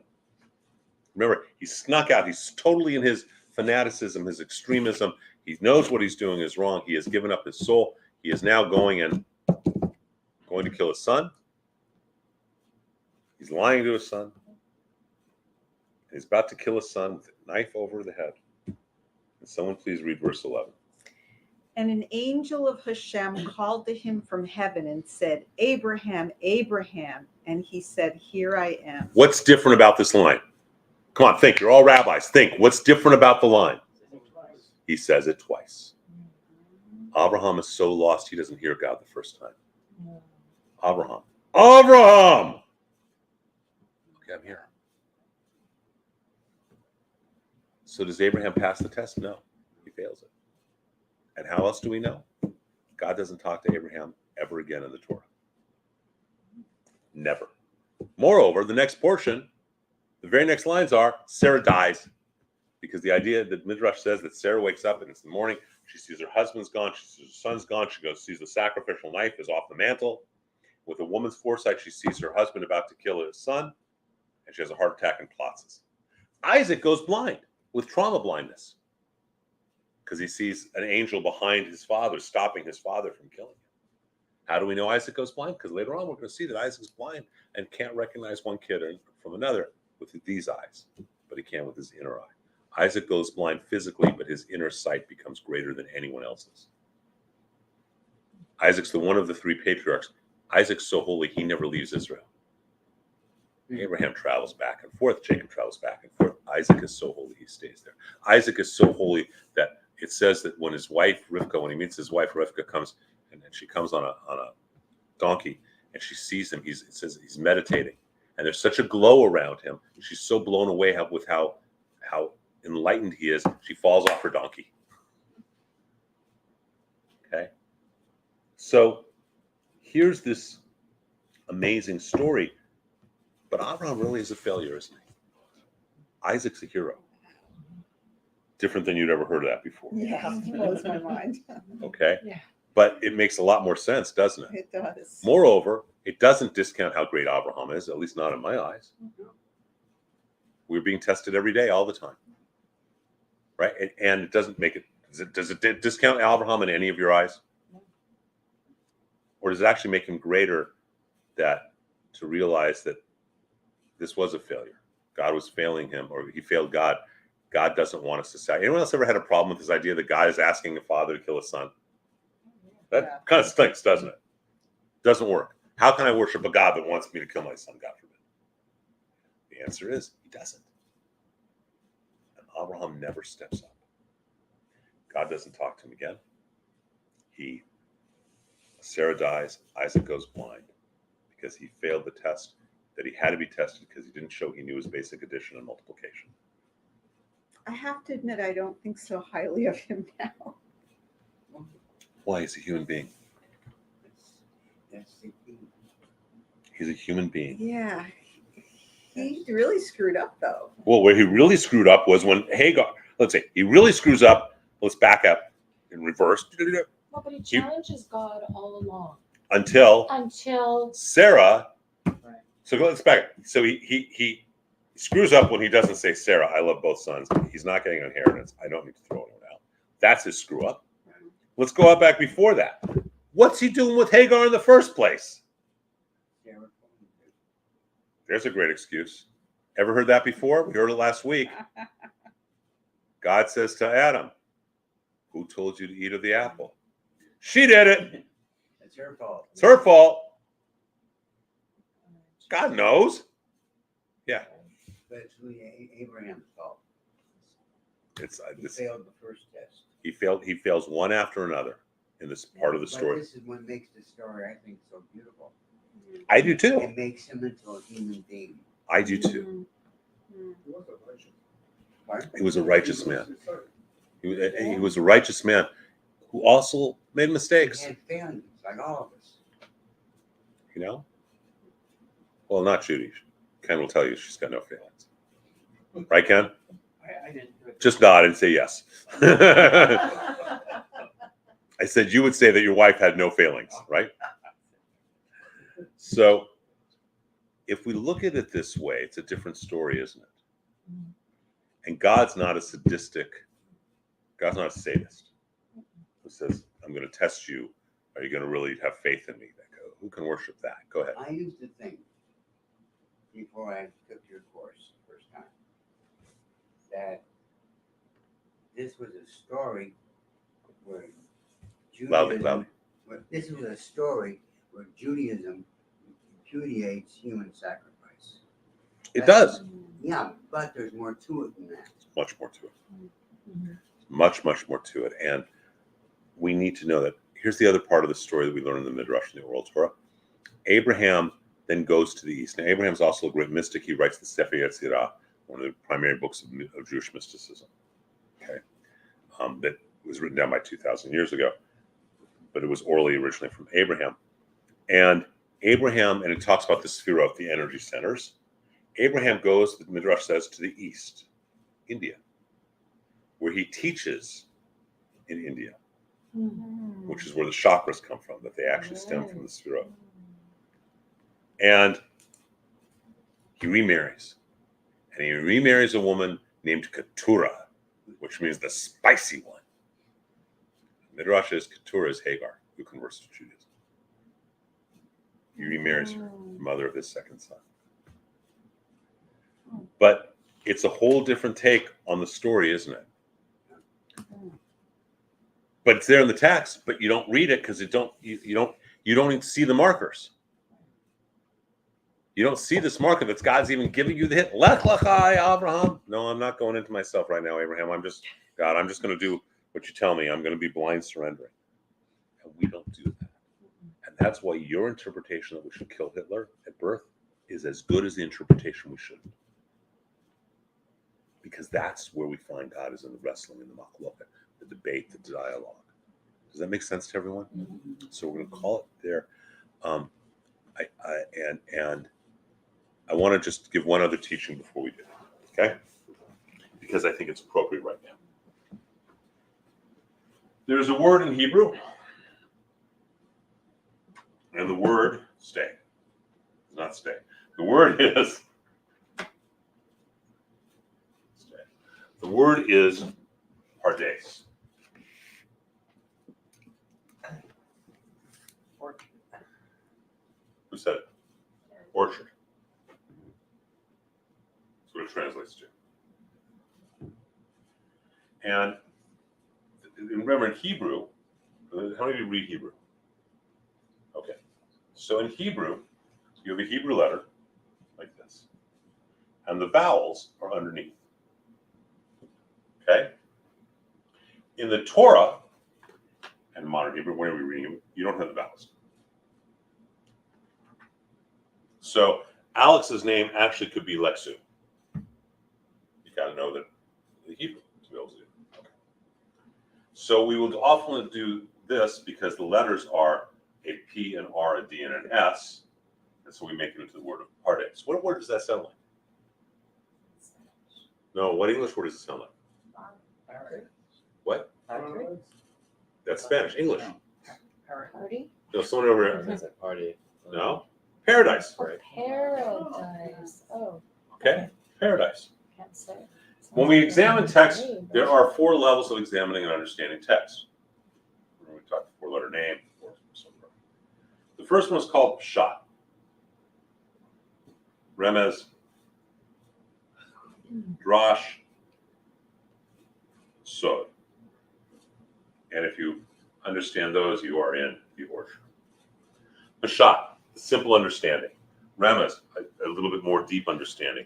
Remember, he snuck out. He's totally in his fanaticism, his extremism. He knows what he's doing is wrong. He has given up his soul. He is now going to kill his son. He's lying to his son. He's about to kill his son with a knife over the head. And someone please read verse 11. And an angel of Hashem called to him from heaven and said, Abraham, Abraham. And he said, here I am. What's different about this line? Come on, think. You're all rabbis. Think. What's different about the line? He says it twice. Abraham is so lost, he doesn't hear God the first time. Abraham. Abraham! Okay, I'm here. So does Abraham pass the test? No, he fails it. And how else do we know? God doesn't talk to Abraham ever again in the Torah. Never. Moreover, the next portion, the very next lines are, Sarah dies. Because the idea that Midrash says that Sarah wakes up and it's the morning, she sees her husband's gone, she sees her son's gone, she goes, sees the sacrificial knife is off the mantle. With a woman's foresight, she sees her husband about to kill his son, and she has a heart attack and plots. Isaac goes blind with trauma blindness because he sees an angel behind his father, stopping his father from killing him. How do we know Isaac goes blind? Because later on we're going to see that Isaac's blind and can't recognize one kid from another with these eyes, but he can with his inner eye. Isaac goes blind physically, but his inner sight becomes greater than anyone else's. Isaac's the one of the three patriarchs. Isaac's so holy, he never leaves Israel. Abraham travels back and forth. Jacob travels back and forth. Isaac is so holy, he stays there. Isaac is so holy that it says that when his wife, Rivka, when he meets his wife, Rivka comes, and she comes on a donkey, and she sees him, it says he's meditating. And there's such a glow around him. She's so blown away with how enlightened he is, she falls off her donkey. Okay? So here's this amazing story, but Abraham really is a failure, isn't he? Isaac's a hero. Different than you'd ever heard of that before. Yeah, it blows my mind. Okay? Yeah. But it makes a lot more sense, doesn't it? It does. Moreover, it doesn't discount how great Abraham is, at least not in my eyes. We're being tested every day, all the time. Right? And it doesn't make it, does it discount Abraham in any of your eyes? Or does it actually make him greater to realize that this was a failure? God was failing him, or he failed God. God doesn't want us to say. Anyone else ever had a problem with this idea that God is asking a father to kill his son? That kind of stinks, doesn't it? Doesn't work. How can I worship a God that wants me to kill my son, God forbid? The answer is he doesn't. And Abraham never steps up. God doesn't talk to him again. Sarah dies, Isaac goes blind because he failed the test that he had to be tested because he didn't show he knew his basic addition and multiplication. I have to admit, I don't think so highly of him now. Why? He's a human being. That's the key. He's a human being. Yeah. He really screwed up, though. Well, where he really screwed up was when Hagar, let's say, he really screws up. Let's back up in reverse. Well, but he challenges God all along. Until Sarah. So let's back up. So he screws up when he doesn't say, Sarah, I love both sons. He's not getting an inheritance. I don't need to throw anyone out. That's his screw up. Let's go out back before that. What's he doing with Hagar in the first place? There's a great excuse. Ever heard that before? We heard it last week. God says to Adam, who told you to eat of the apple? She did it. It's her fault. It's her fault. God knows. Yeah. But it's really Abraham's fault. He failed the first test. He fails one after another in this part of the story. But this is what makes the story, I think, so beautiful. I do too. It makes him into a human being. I do too. Pardon? He was a righteous man. He was a righteous man who also made mistakes. He had failings, like all of us. You know? Well, not Judy. Ken will tell you she's got no feelings. Right, Ken? I didn't do it. Just nod and say yes. I said you would say that your wife had no failings, right? So if we look at it this way, it's a different story, isn't it? And God's not a sadistic, God's not a sadist who says, I'm going to test you. Are you going to really have faith in me? Who can worship that? Go ahead. I used to think, before I took your course the first time, that this was a story where Loudly, Judaism, loudly. this was a story where Judaism repudiates human sacrifice. It does. Yeah, but there's more to it than that. Much more to it. Much, much more to it. And we need to know that. Here's the other part of the story that we learn in the Midrash in the Oral Torah. Abraham then goes to the east. Now, Abraham's also a great mystic. He writes the Sefer Yetzirah, one of the primary books of Jewish mysticism. Okay, that was written down by 2,000 years ago, but it was orally originally from Abraham. And Abraham, and it talks about the Sefirot, the energy centers. Abraham goes, the Midrash says, to the east, India, where he teaches in India, which is where the chakras come from, that they actually stem from the Sefirot. And he remarries. And he remarries a woman named Keturah, which means the spicy one. Midrash says Keturah is Hagar, who converts to Judaism. He remarries her, mother of his second son. But it's a whole different take on the story, isn't it? But it's there in the text, but you don't read it because you don't even see the markers. You don't see this marker that God's even giving you the hit. Lech lechai, Abraham. No, I'm not going into myself right now, Abraham. I'm just going to do what you tell me. I'm going to be blind surrendering. And we don't do that. And that's why your interpretation that we should kill Hitler at birth is as good as the interpretation we shouldn't. Because that's where we find God is in the wrestling, in the machloket, the debate, the dialogue. Does that make sense to everyone? So we're going to call it there. I want to just give one other teaching before we do that, okay? Because I think it's appropriate right now. There's a word in Hebrew, and the word stay. Not stay. The word is stay. The word is pardes. Who said it? Orchard. That's what it translates to. And remember, in Hebrew, how many of you read Hebrew? Okay. So in Hebrew, you have a Hebrew letter like this, and the vowels are underneath. Okay? In the Torah and modern Hebrew, when are we reading it? You don't have the vowels. So Alex's name actually could be Lexu. You got to know that the Hebrew to be able to do it. Okay. So we will often do this because the letters are a P, an R, a D, and an S, and so we make it into the word of pardes. What word does that sound like? No, what English word does it sound like? What? That's Spanish. English. Party? No, someone over here. It's a party. No? Paradise. Oh, paradise. Oh, Okay? Paradise. can't say. When we examine text, there are 4 levels of examining and understanding text. We talked 4-letter name. The first one is called Pshat. Remez, Drash, Sod. And if you understand those, you are in the orchard. Pshat, simple understanding. Remez, a little bit more deep understanding.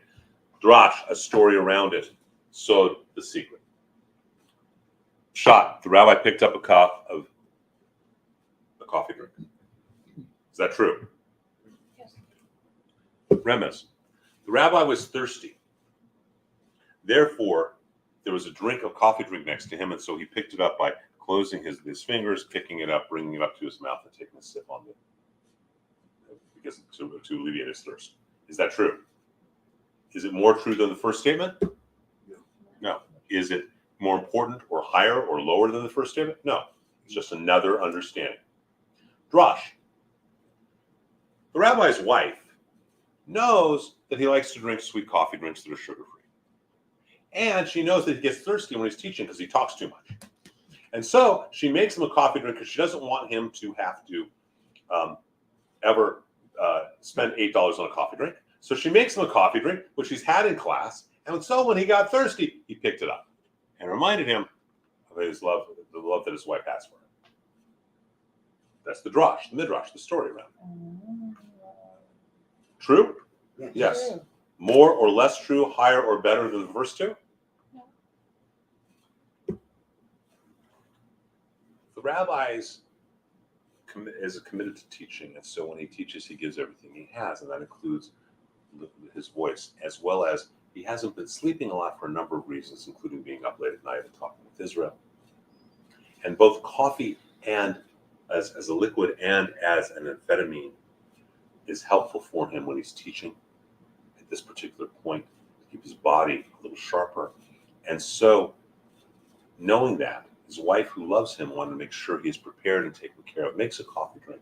Drash, a story around it. Sod, the secret. Pshat, the rabbi picked up a cup of a coffee drink. Is that true? Yes. Remez, the rabbi was thirsty. Therefore, there was a coffee drink next to him, and so he picked it up by closing his fingers, picking it up, bringing it up to his mouth, and taking a sip on it, because to alleviate his thirst. Is that true? Is it more true than the first statement? Is it more important or higher or lower than the first statement? No, it's just another understanding. Drosh. The rabbi's wife knows that he likes to drink sweet coffee drinks that are sugar-free. And she knows that he gets thirsty when he's teaching because he talks too much. And so she makes him a coffee drink because she doesn't want him to have to ever spend $8 on a coffee drink. So she makes him a coffee drink, which he's had in class. And so when he got thirsty, he picked it up and reminded him of his love, the love that his wife has for him. That's the drosh, the midrash, the story around it. True? Yes. True. More or less true, higher or better than the first two? The rabbis is committed to teaching, and so when he teaches, he gives everything he has, and that includes his voice, as well as he hasn't been sleeping a lot for a number of reasons, including being up late at night and talking with Israel. And both coffee and as a liquid and as an amphetamine is helpful for him when he's teaching at this particular point to keep his body a little sharper. And so, knowing that, his wife, who loves him, wanted to make sure he's prepared and taken care of, makes a coffee drink,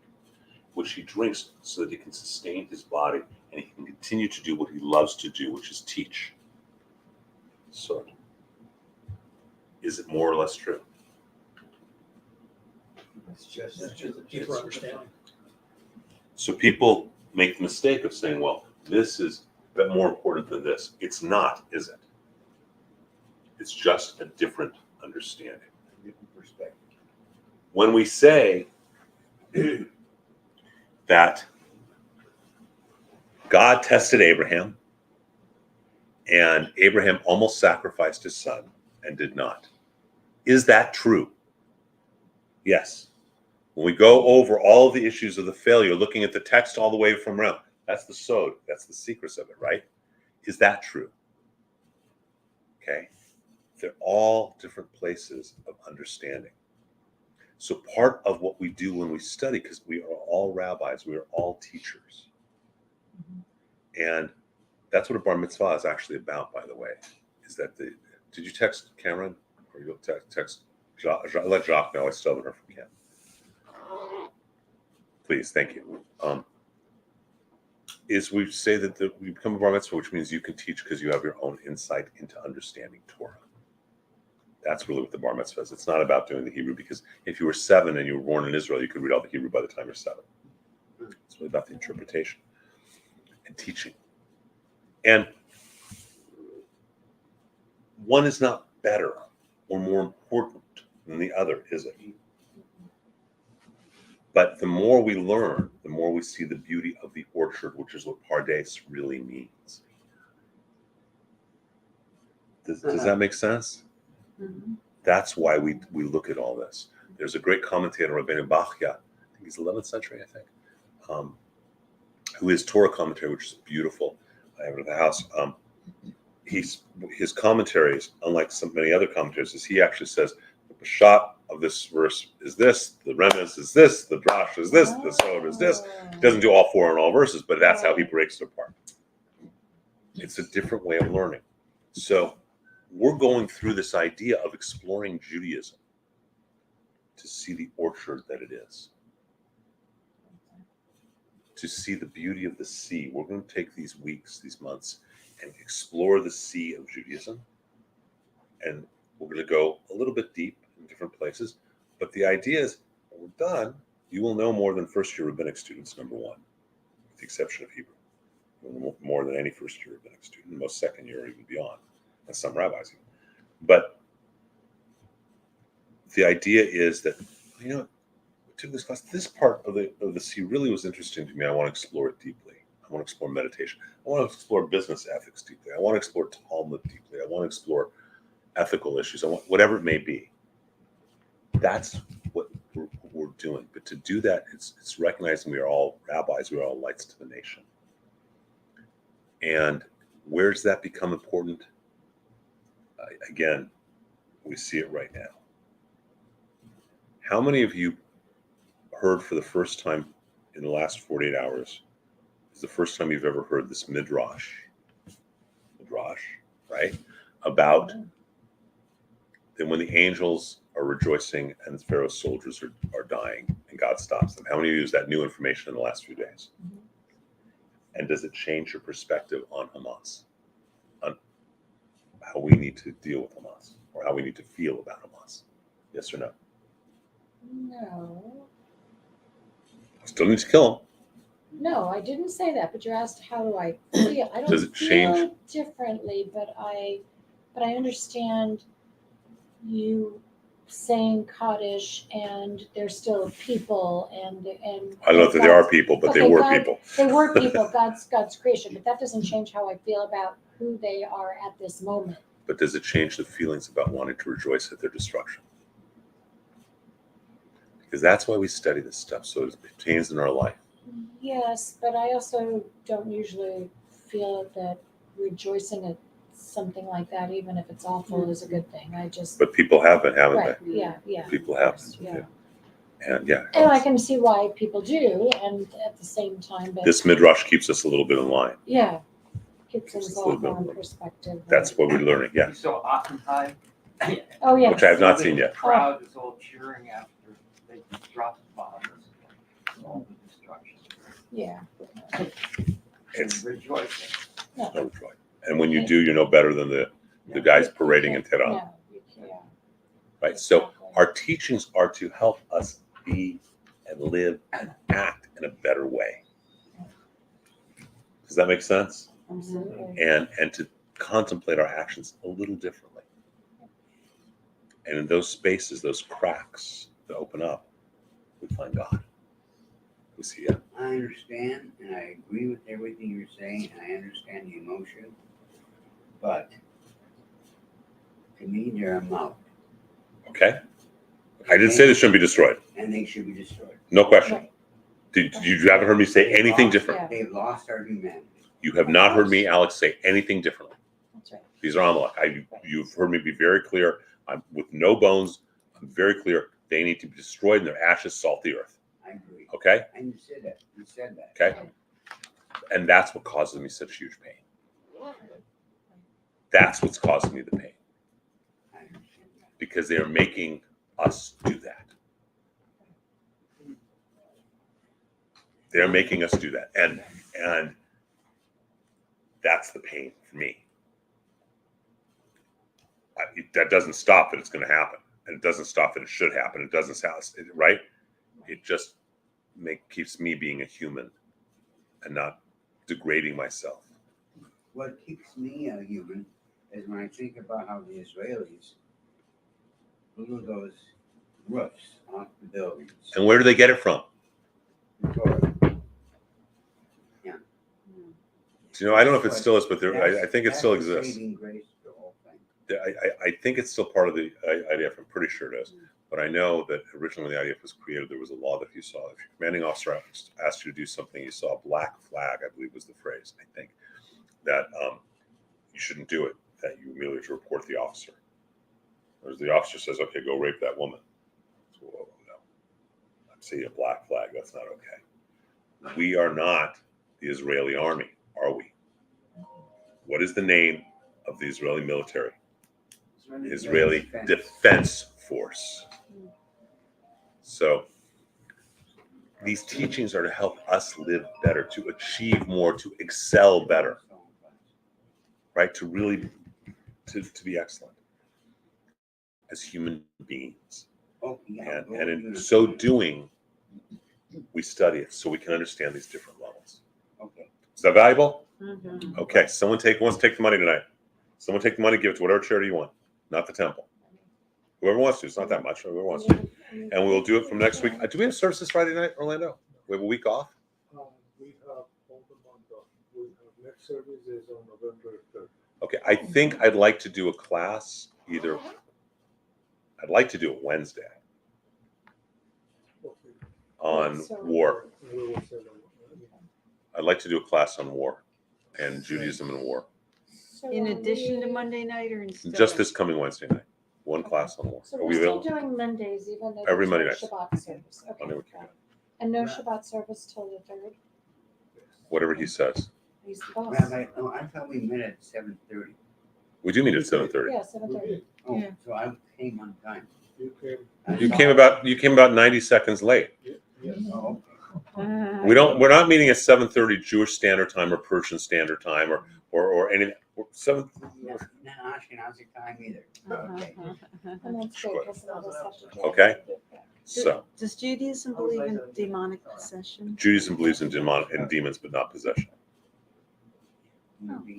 which he drinks so that he can sustain his body and he can continue to do what he loves to do, which is teach. So, is it more or less true? It's just a deeper understanding. So people make the mistake of saying, well, this is a bit more important than this. It's not, is it? It's just a different understanding. different perspective. When we say that God tested Abraham and Abraham almost sacrificed his son and did not, is that true? Yes. When we go over all of the issues of the failure, looking at the text all the way from around, that's the sod, that's the secrets of it, right? Is that true? Okay. They're all different places of understanding. So part of what we do when we study, because we are all rabbis, we are all teachers. And that's what a bar mitzvah is actually about, by the way, is that did you text Cameron? Or you'll text Jacques? Let Jacques know. I still haven't heard from Cam. Please, thank you. Is we say that we become a bar mitzvah, which means you can teach because you have your own insight into understanding Torah. That's really what the bar mitzvah is. It's not about doing the Hebrew, because if you were 7 and you were born in Israel, you could read all the Hebrew by the time you're 7. It's really about the interpretation and teaching. And one is not better or more important than the other, is it? But the more we learn, the more we see the beauty of the orchard, which is what Pardes really means. Does that make sense? Mm-hmm. That's why we look at all this. There's a great commentator, Rabbi Barclay, I think he's 11th century, I think, who is Torah commentary, which is beautiful. I have it at the house. His commentaries, unlike so many other commentaries, is he actually says the pshat of this verse is this, the remez is this, the drash is this, the sod is this. He doesn't do all 4 in all verses, but that's how he breaks it apart. It's a different way of learning. So we're going through this idea of exploring Judaism to see the orchard that it is, to see the beauty of the sea. We're going to take these weeks, these months, and explore the sea of Judaism. And we're going to go a little bit deep in different places. But the idea is, when we're done, you will know more than first-year rabbinic students, number one, with the exception of Hebrew. You'll know more than any first-year rabbinic student, most second-year or even beyond, and some rabbis even. But the idea is that, you know, to this class, this part of the sea really was interesting to me. I want to explore it deeply. I want to explore meditation. I want to explore business ethics deeply. I want to explore Talmud deeply. I want to explore ethical issues. I want whatever it may be. That's what we're doing. But to do that, it's recognizing we are all rabbis. We are all lights to the nation. And where does that become important? Again, we see it right now. How many of you heard for the first time in the last 48 hours, is the first time you've ever heard this midrash, right? About then when the angels are rejoicing and Pharaoh's soldiers are dying and God stops them, how many of you use that new information in the last few days? Mhm. And does it change your perspective on Hamas? On how we need to deal with Hamas or how we need to feel about Hamas? Yes or no? No. Still need to kill them. No, I didn't say that, but you asked how do I feel. I don't Does it feel change? differently, but I understand you saying Kaddish and they're still people and I don't know if they are people, but they were God- people. They were people, God's creation, but that doesn't change how I feel about who they are at this moment. But does it change the feelings about wanting to rejoice at their destruction? Because that's why we study this stuff, so it pertains in our life. Yes, but I also don't usually feel that rejoicing at something like that, even if it's awful, is a good thing. I just But people have been, haven't right, yeah. they? People have. Yeah. And yeah. And I can see why people do, and at the same time, but This midrash keeps us a little bit in line. yeah, keeps Gives things us a all little bit in of- perspective. That's what we're learning. Yeah. You saw Ockenheim? Oh yeah, Which I have not seen yet. The crowd is all cheering after they dropped bombs. All the destruction. yeah. It's And rejoicing. no joy. And when you do, you know better than the guys parading in Tehran. No, you can't. Right. So Exactly. our teachings are to help us be and live and act in a better way. Does that make sense? Absolutely. And to contemplate our actions a little differently. And in those spaces, those cracks that open up, we find God. We see it. I understand and I agree with everything you're saying. And I understand the emotion. But to me, they're a mouth. Okay? I didn't say they shouldn't be destroyed. And they should be destroyed. No question. Right. Did you haven't heard me say anything different? Yeah. They've lost our humanity. You have not heard me, Alex, say anything differently. That's right. These are Amalek. You've heard me be very clear. I'm with no bones. I'm very clear. They need to be destroyed and their ashes salt the earth. I agree. Okay? And you said that. You said that. Okay? And that's what causes me such huge pain. That's what's causing me the pain. I understand that. Because they are making us do that. They're making us do that. And that's the pain for me. That doesn't stop that it's going to happen. And it doesn't stop that it should happen. It doesn't sound, right? It just keeps me being a human and not degrading myself. What keeps me a human is when I think about how the Israelis blew those roofs off the buildings. And where do they get it from? You know, I don't know if it still is, but I think it still exists. Saving grace to the whole thing. I think it's still part of the IDF. I'm pretty sure it is. But I know that originally when the IDF was created, there was a law that if you saw, if your commanding officer asked you to do something, you saw a black flag, I believe was the phrase, I think, that you shouldn't do it, that you immediately have to report the officer. Whereas the officer says, okay, go rape that woman. So, well, no, I'm seeing a black flag. That's not okay. We are not the Israeli army, are we? What is the name of the Israeli military? Israeli Defense Force. So these teachings are to help us live better, to achieve more, to excel better, right? To really, to be excellent as human beings. Oh, yeah. And in so doing, we study it so we can understand these different levels. Okay. Is that valuable? Mhm. Okay, someone wants to take the money tonight. Someone take the money, give it to whatever charity you want, not the temple. Whoever wants to, it's not that much, whoever wants to. And we'll do it from next week. Do we have service this Friday night, Orlando? We have a week off? We have all the month off. We have next service is on November 3rd. Okay, I think I'd like to do a class I'd like to do it Wednesday Okay. on So- war. We will send them. I'd like to do a class on war and Judaism and war. So In are addition to we- Monday night or instead? Just of- this coming Wednesday night. One class on war. So Are we're we still available? doing Mondays, even though Every there's Monday no night. Shabbat service. Okay. Monday we can got do it. And no Shabbat service till the 3rd. Whatever he says. He's the boss. Rabbi, I thought we met at 7:30. We do meet at 7:30. Yeah, 7:30. Oh, Yeah. so I came on time. You came. You came about 90 seconds late. Yes. Oh, We're not meeting at 7:30 Jewish Standard Time or Persian Standard Time or any 7. not Ashkenazi time either. Okay. And that's good, because some of us have to do Okay. it. So Does Judaism believe in demonic possession? Judaism believes in demons, but not possession. Maybe